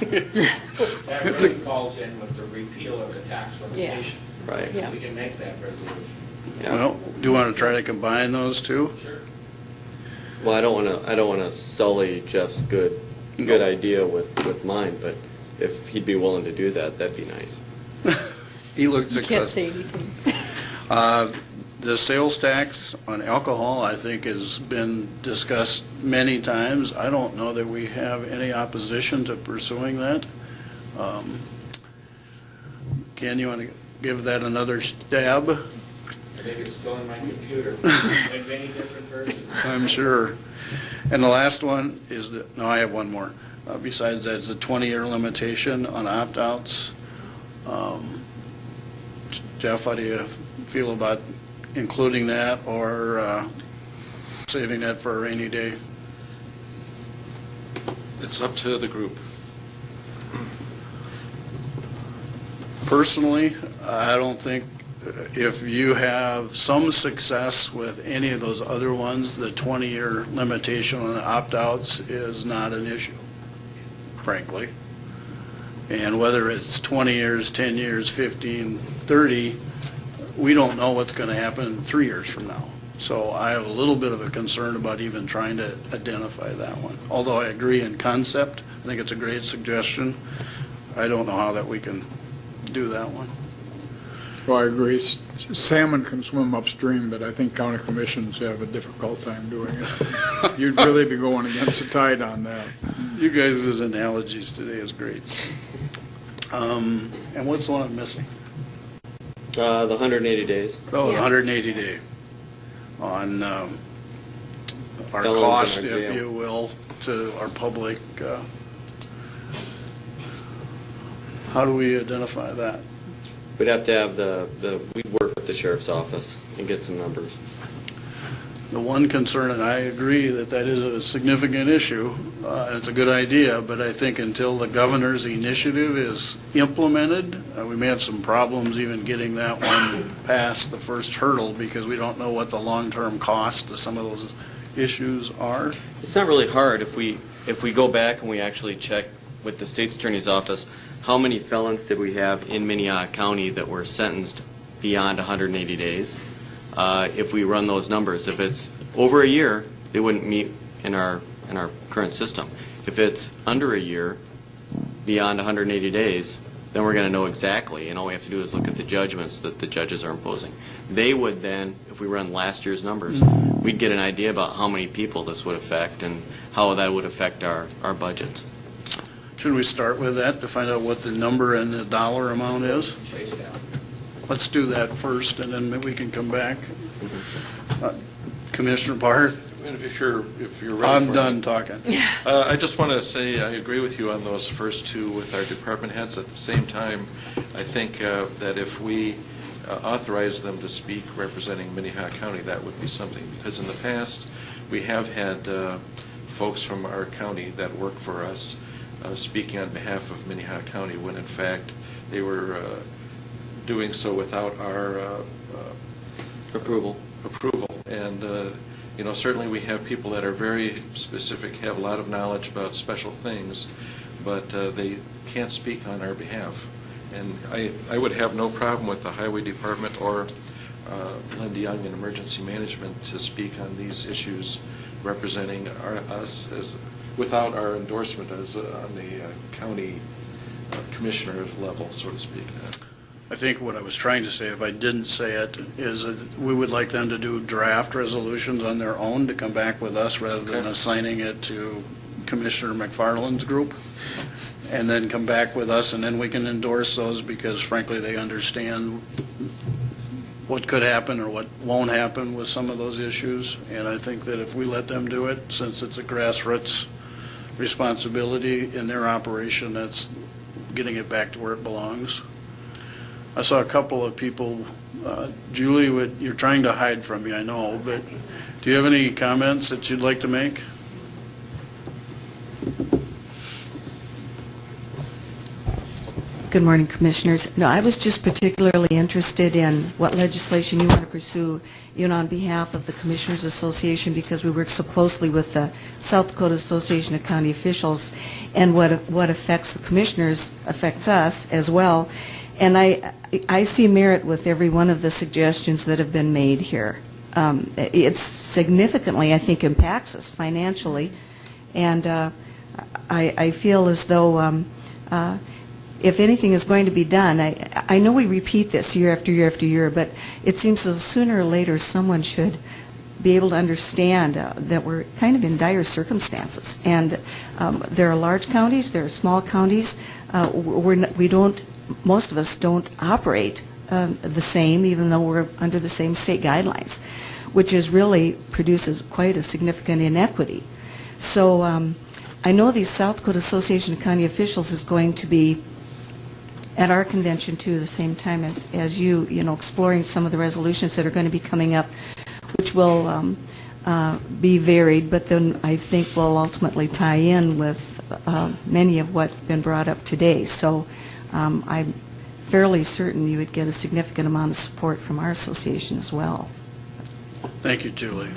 That really falls in with the repeal of the tax limitation. Right. Yeah. We can make that resolution. Yeah. Well, do you want to try to combine those two? Sure. Well, I don't want to sully Jeff's good idea with mine, but if he'd be willing to do that, that'd be nice. He looked You can't successful. say anything. The sales tax on alcohol, I think, has been discussed many times. I don't know that we have any opposition to pursuing that. Ken, you want to give that another stab? I think it's still in my computer, in many different versions. I'm sure. And the last one is, no, I have one more. Besides that, it's a 20-year limitation on opt-outs. Jeff, how do you feel about including that or saving that for a rainy day? It's up to the group. Personally, I don't think if you have some success with any of those other ones, the 20-year limitation on opt-outs is not an issue, frankly. And whether it's 20 years, 10 years, 15, 30, we don't know what's going to happen 3 years from now. So I have a little bit of a concern about even trying to identify that one. Although I agree in concept, I think it's a great suggestion. I don't know how that we can do that one. Well, I agree. Salmon can swim upstream, but I think county commissions have a difficult time doing it. You'd really be going against the tide on that. You guys' analogies today is great. And what's the one I'm missing? The 180 days. Oh, the Yeah. 180 day on our Felons in cost, our if jail. you will, to our public. How do we identify that? We'd have to have we'd work with the sheriff's office and get some numbers. The one concern, and I agree that that is a significant issue, and it's a good idea, but I think until the governor's initiative is implemented, we may have some problems even getting that one past the first hurdle because we don't know what the long-term cost of some of those issues are. It's not really hard if we go back and we actually check with the state's attorney's office, how many felons did we have in Minnehaha County that were sentenced beyond 180 days? If we run those numbers, if it's over a year, they wouldn't meet in our current system. If it's under a year, beyond 180 days, then we're going to know exactly, and all we have to do is look at the judgments that the judges are imposing. They would then, if we run last year's numbers, we'd get an idea about how many people this would affect and how that would affect our budgets. Should we start with that to find out what the number and the dollar amount is? Chase down. Let's do that first, and then maybe we can come back. Commissioner Barth? And if you're ready for I'm it. done talking. I just want to say I agree with you on those first two with our department heads. At the same time, I think that if we authorize them to speak representing Minnehaha County, that would be something. Because in the past, we have had folks from our county that work for us speaking on behalf of Minnehaha County, when in fact they were doing so without our Approval. And certainly we have people that are very specific, have a lot of knowledge about special things, but they can't speak on our behalf. And I would have no problem with the Highway Department or Linda Young in Emergency Management to speak on these issues, representing us without our endorsement as on the county commissioner level, so to speak. I think what I was trying to say, if I didn't say it, is that we would like them to do draft resolutions on their own to come back with us rather than assigning it to Commissioner McFarland's group, and then come back with us, and then we can endorse those because frankly they understand what could happen or what won't happen with some of those issues. And I think that if we let them do it, since it's a grassroots responsibility in their operation, that's getting it back to where it belongs. I saw a couple of people, Julie, you're trying to hide from me, I know, but do you have any comments that you'd like to make? Good morning, Commissioners. No, I was just particularly interested in what legislation you want to pursue, on behalf of the Commissioners Association, because we work so closely with the South Dakota Association of County Officials, and what affects the Commissioners affects us as well. And I see merit with every one of the suggestions that have been made here. It significantly, I think, impacts us financially, and I feel as though if anything is going to be done, I know we repeat this year after year after year, but it seems that sooner or later someone should be able to understand that we're kind of in dire circumstances. And there are large counties, there are small counties. Most of us don't operate the same, even though we're under the same state guidelines, which really produces quite a significant inequity. So I know the South Dakota Association of County Officials is going to be at our convention too, the same time as you, exploring some of the resolutions that are going to be coming up, which will be varied, but then I think will ultimately tie in with many of what's been brought up today. So I'm fairly certain you would get a significant amount of support from our association as well. Thank you, Julie.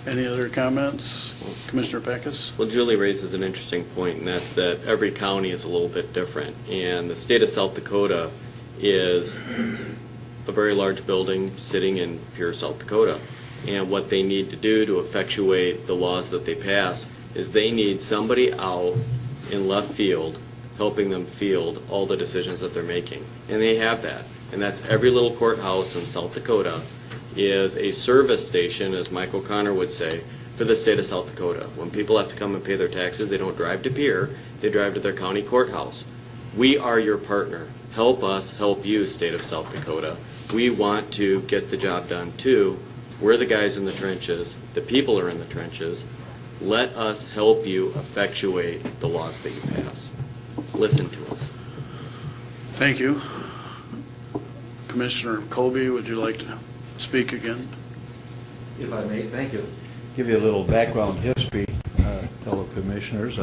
Any other comments? Commissioner Peckus? Well, Julie raises an interesting point, and that's that every county is a little bit different. And the state of South Dakota is a very large building sitting in pure South Dakota. And what they need to do to effectuate the laws that they pass is they need somebody out in left field helping them field all the decisions that they're making. And they have that. And that's every little courthouse in South Dakota is a service station, as Mike O'Connor would say, for the state of South Dakota. When people have to come and pay their taxes, they don't drive to Pierre, they drive to their county courthouse. We are your partner. Help us help you, state of South Dakota. We want to get the job done too. We're the guys in the trenches. The people are in the trenches. Let us help you effectuate the laws that you pass. Listen to us. Thank you. Commissioner Colby, would you like to speak again? If I may, thank you. Give you a little background history, fellow commissioners,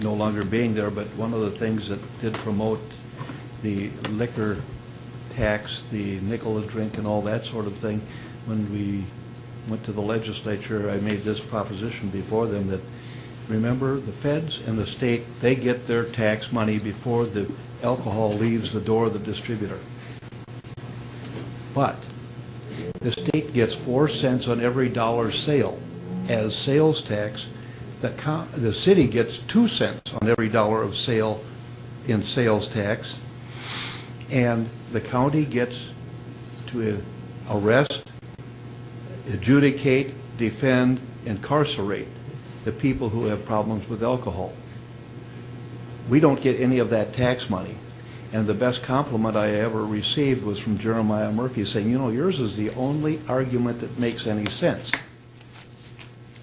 no longer being there, but one of the things that did promote the liquor tax, the nickel a drink and all that sort of thing, when we went to the legislature, I made this proposition before them that, remember, the feds and the state, they get their tax money before the alcohol leaves the door of the distributor. But the state gets 4 cents on every dollar sale as sales tax. The city gets 2 cents on every dollar of sale in sales tax, and the county gets to arrest, adjudicate, defend, incarcerate the people who have problems with alcohol. We don't get any of that tax money. And the best compliment I ever received was from Jeremiah Murphy saying, yours is the only argument that makes any sense.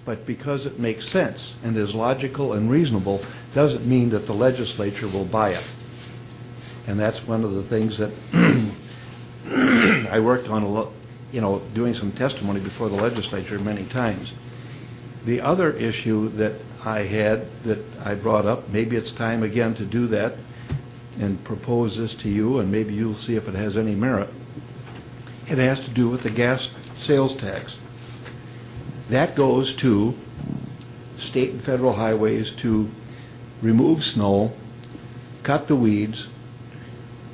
But because it makes sense and is logical and reasonable doesn't mean that the legislature will buy it. And that's one of the things that I worked on a lot, doing some testimony before the legislature many times. The other issue that I had, that I brought up, maybe it's time again to do that and propose this to you, and maybe you'll see if it has any merit. It has to do with the gas sales tax. That goes to state and federal highways to remove snow, cut the weeds,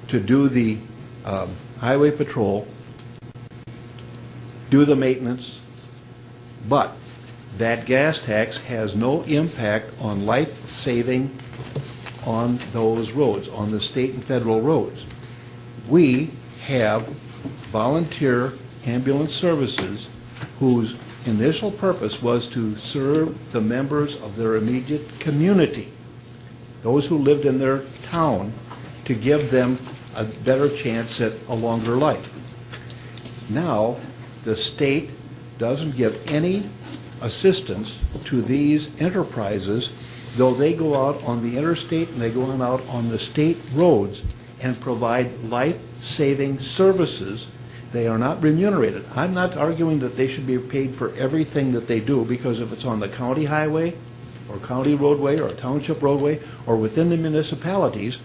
to do the highway patrol, do the maintenance, but that gas tax has no impact on life-saving on those roads, on the state and federal roads. We have volunteer ambulance services whose initial purpose was to serve the members of their immediate community, those who lived in their town, to give them a better chance at a longer life. Now, the state doesn't give any assistance to these enterprises, though they go out on the interstate and they go out on the state roads and provide life-saving services. They are not remunerated. I'm not arguing that they should be paid for everything that they do, because if it's on the county highway or county roadway or township roadway or within the municipalities,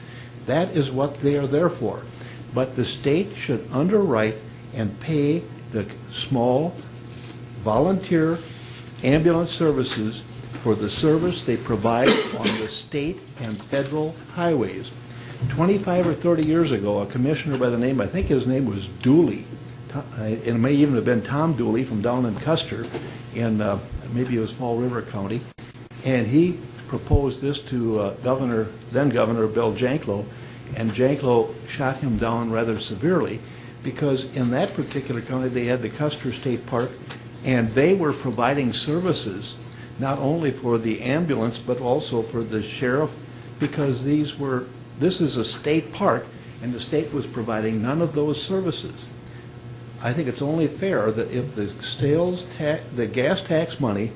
that is what they are there for. But the state should underwrite and pay the small volunteer ambulance services for the service they provide on the state and federal highways. 25 or 30 years ago, a commissioner by the name, I think his name was Dooley, it may even have been Tom Dooley from down in Custer, in maybe it was Fall River County, and he proposed this to then Governor Bill Janklow, and Janklow shot him down rather severely, because in that particular county they had the Custer State Park, and they were providing services not only for the ambulance but also for the sheriff, because this is a state park and the state was providing none of those services. I think it's only fair that if the gas tax money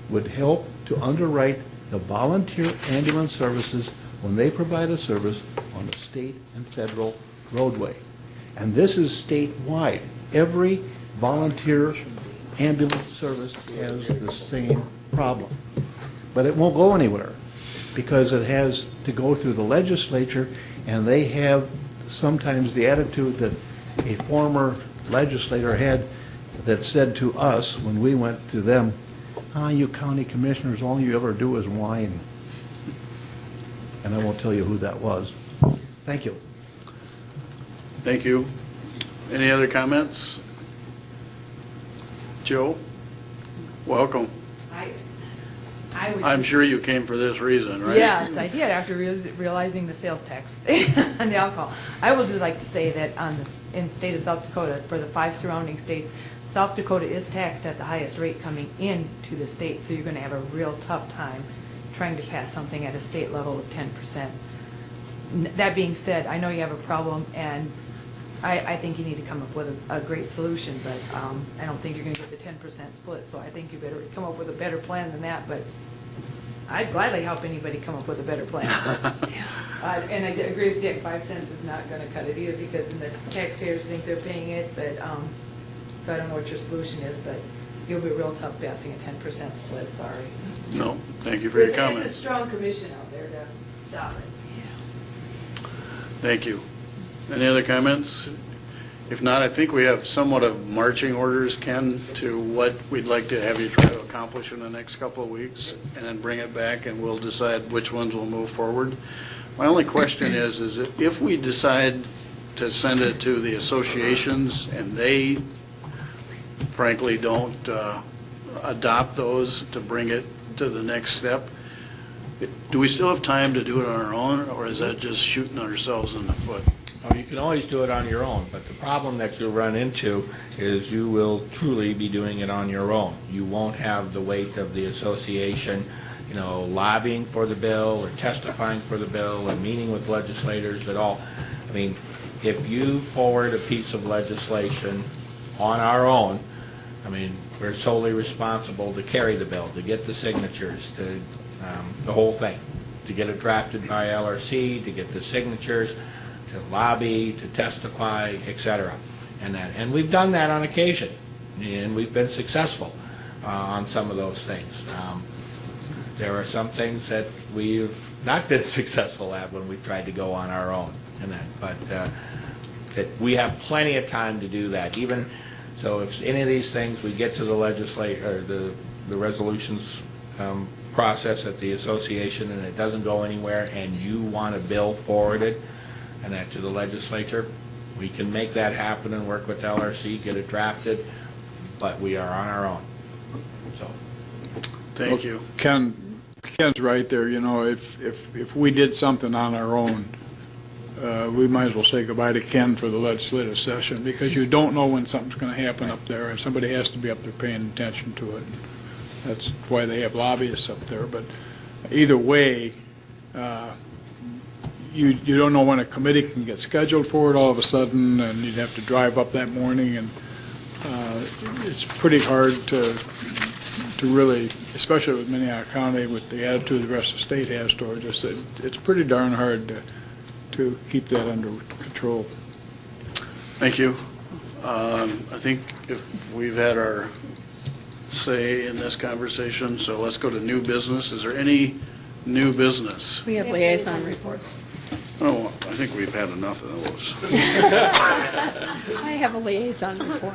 would help to underwrite the volunteer ambulance services when they provide a service on a state and federal roadway. And this is statewide. Every volunteer ambulance service has the same problem. But it won't go anywhere because it has to go through the legislature, and they have sometimes the attitude that a former legislator had that said to us when we went to them, you county commissioners, all you ever do is whine. And I won't tell you who that was. Thank you. Thank you. Any other comments? Joe, welcome. I'm sure you came for this reason, right? Yes, I did, after realizing the sales tax on the alcohol. I would just like to say that in the state of South Dakota, for the 5 surrounding states, South Dakota is taxed at the highest rate coming into the state, so you're going to have a real tough time trying to pass something at a state level of 10%. That being said, I know you have a problem, and I think you need to come up with a great solution, but I don't think you're going to get the 10% split, so I think you better come up with a better plan than that, but I'd gladly help anybody come up with a better plan. And I agree with Dick, 5 cents is not going to cut it either, because then the taxpayers think they're paying it, but, so I don't know what your solution is, but you'll be real tough passing a 10% split, sorry. No, thank you for your comments. It's a strong commission out there to stop it. Thank you. Any other comments? If not, I think we have somewhat of marching orders, Ken, to what we'd like to have you try to accomplish in the next couple of weeks, and then bring it back and we'll decide which ones will move forward. My only question is if we decide to send it to the associations and they frankly don't adopt those to bring it to the next step, do we still have time to do it on our own, or is that just shooting ourselves in the foot? Oh, you can always do it on your own, but the problem that you'll run into is you will truly be doing it on your own. You won't have the weight of the association, lobbying for the bill or testifying for the bill or meeting with legislators at all. I mean, if you forward a piece of legislation on our own, we're solely responsible to carry the bill, to get the signatures, to the whole thing, to get it drafted by LRC, to get the signatures, to lobby, to testify, etc. And we've done that on occasion, and we've been successful. on some of those things. There are some things that we've not been successful at when we've tried to go on our own, but that we have plenty of time to do that. Even so, if any of these things we get to the or the resolutions process at the association and it doesn't go anywhere, and you want a bill forwarded and that to the legislature, we can make that happen and work with LRC, get it drafted, but we are on our own. So, Thank you. Ken's right there, if we did something on our own, we might as well say goodbye to Ken for the legislative session, because you don't know when something's going to happen up there, and somebody has to be up there paying attention to it. That's why they have lobbyists up there. But either way, you don't know when a committee can get scheduled for it all of a sudden, and you'd have to drive up that morning, and it's pretty hard to really, especially with Minnehaha County, with the attitude the rest of the state has towards us, it's pretty darn hard to keep that under control. Thank you. I think if we've had our say in this conversation, so let's go to new business. Is there any new business? We have liaison reports. Oh, I think we've had enough of those. I have a liaison report.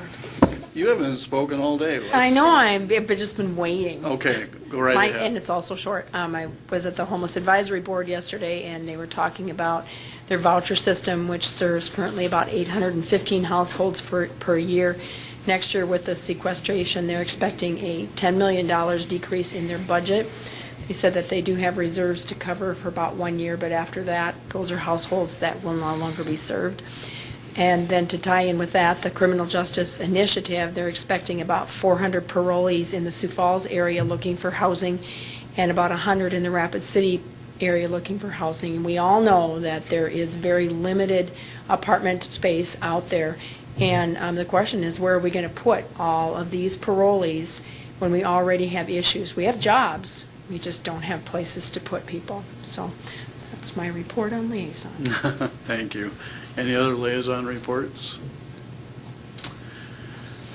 You haven't spoken all day. I know, I've just been waiting. Okay, go right ahead. And it's also short. I was at the Homeless Advisory Board yesterday, and they were talking about their voucher system, which serves currently about 815 households per year. Next year, with the sequestration, they're expecting a $10 million decrease in their budget. They said that they do have reserves to cover for about 1 year, but after that, those are households that will no longer be served. And then to tie in with that, the Criminal Justice Initiative, they're expecting about 400 parolees in the Sioux Falls area looking for housing, and about 100 in the Rapid City area looking for housing. And we all know that there is very limited apartment space out there. And the question is, where are we going to put all of these parolees when we already have issues? We have jobs, we just don't have places to put people. So that's my report on liaison. Thank you. Any other liaison reports?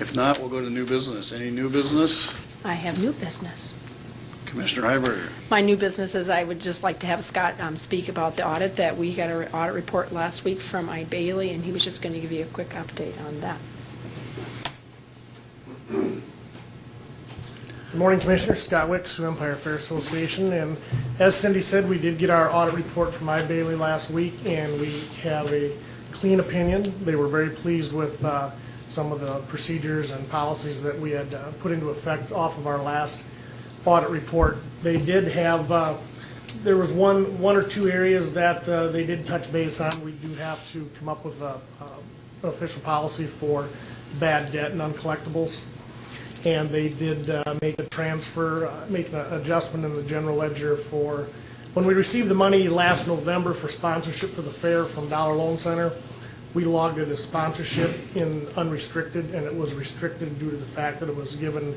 If not, we'll go to new business. Any new business? I have new business. Commissioner Heiberger. My new business is I would just like to have Scott speak about the audit that we got an audit report last week from I. Bailey, and he was just going to give you a quick update on that. Good morning, Commissioner. Scott Wick, Sioux Empire Fair Association. And as Cindy said, we did get our audit report from I. Bailey last week, and we have a clean opinion. They were very pleased with some of the procedures and policies that we had put into effect off of our last audit report. They did have, there was one or two areas that they did touch base on. We do have to come up with an official policy for bad debt and uncollectibles. And they did make a transfer, make an adjustment in the general ledger for, when we received the money last November for sponsorship for the fair from Dollar Loan Center, we logged it as sponsorship in unrestricted, and it was restricted due to the fact that it was given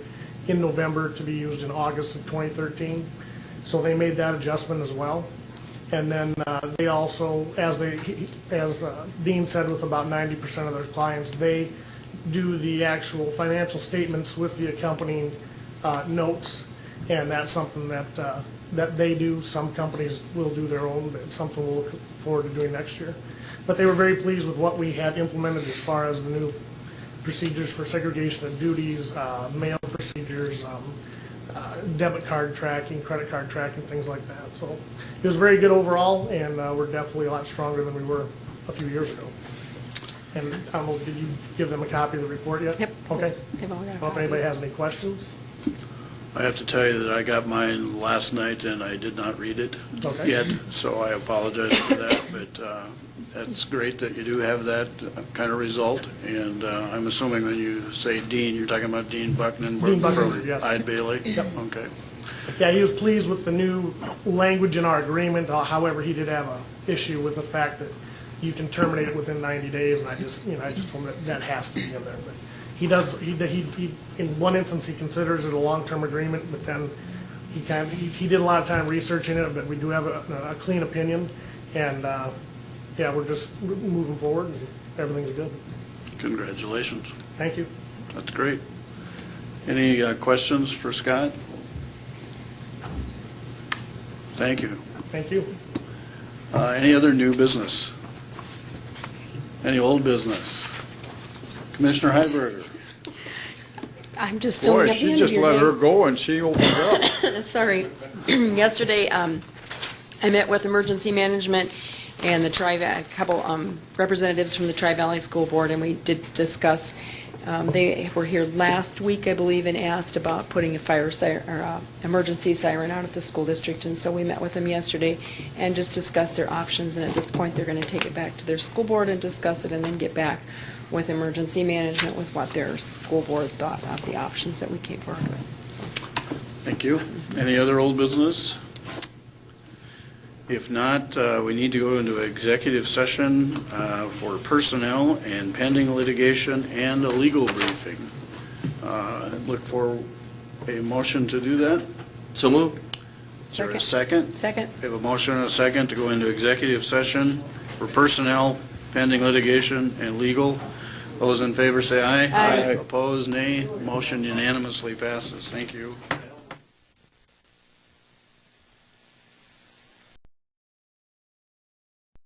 in November to be used in August of 2013. So they made that adjustment as well. And then they also, as Dean said, with about 90% of their clients, they do the actual financial statements with the accompanying notes, and that's something that they do. Some companies will do their own, but it's something we'll look forward to doing next year. But they were very pleased with what we had implemented as far as the new procedures for segregation of duties, mail procedures, debit card tracking, credit card tracking, things like that. So it was very good overall, and we're definitely a lot stronger than we were a few years ago. And I don't know, did you give them a copy of the report yet? Yep. Okay. They've all got a Well, if copy. anybody has any questions? I have to tell you that I got mine last night and I did not read it Okay. yet, so I apologize for that. But that's great that you do have that kind of result. And I'm assuming when you say Dean, you're talking about Dean Bucknan Dean Bucknan, from yes. Ide Bailey? Yep. Okay. Yeah, he was pleased with the new language in our agreement. However, he did have an issue with the fact that you can terminate it within 90 days, and I just told him that has to be in there. But he does, he in one instance, he considers it a long-term agreement, but then he did a lot of time researching it, but we do have a clean opinion, and yeah, we're just moving forward, and everything's good. Congratulations. Thank you. That's great. Any questions for Scott? Thank you. Thank you. Any other new business? Any old business? Commissioner Heiberger? I'm just filling Boy, up the she end just of your let day. her go and she opened up. Sorry. Yesterday, I met with emergency management and a couple representatives from the Tri-Valley School Board, and we did discuss, they were here last week, I believe, and asked about putting a fire or emergency siren out at the school district, and so we met with them yesterday and just discussed their options, and at this point, they're going to take it back to their school board and discuss it, and then get back with emergency management with what their school board thought of the options that we came forward with. So. Thank you. Any other old business? If not, we need to go into executive session for personnel and pending litigation and a legal briefing. Look for a motion to do that. So moved. Is there a second? Second. We have a motion and a second to go into executive session for personnel, pending litigation, and legal. Those in favor say aye. Aye. Opposed, nay. Motion unanimously passes. Thank you.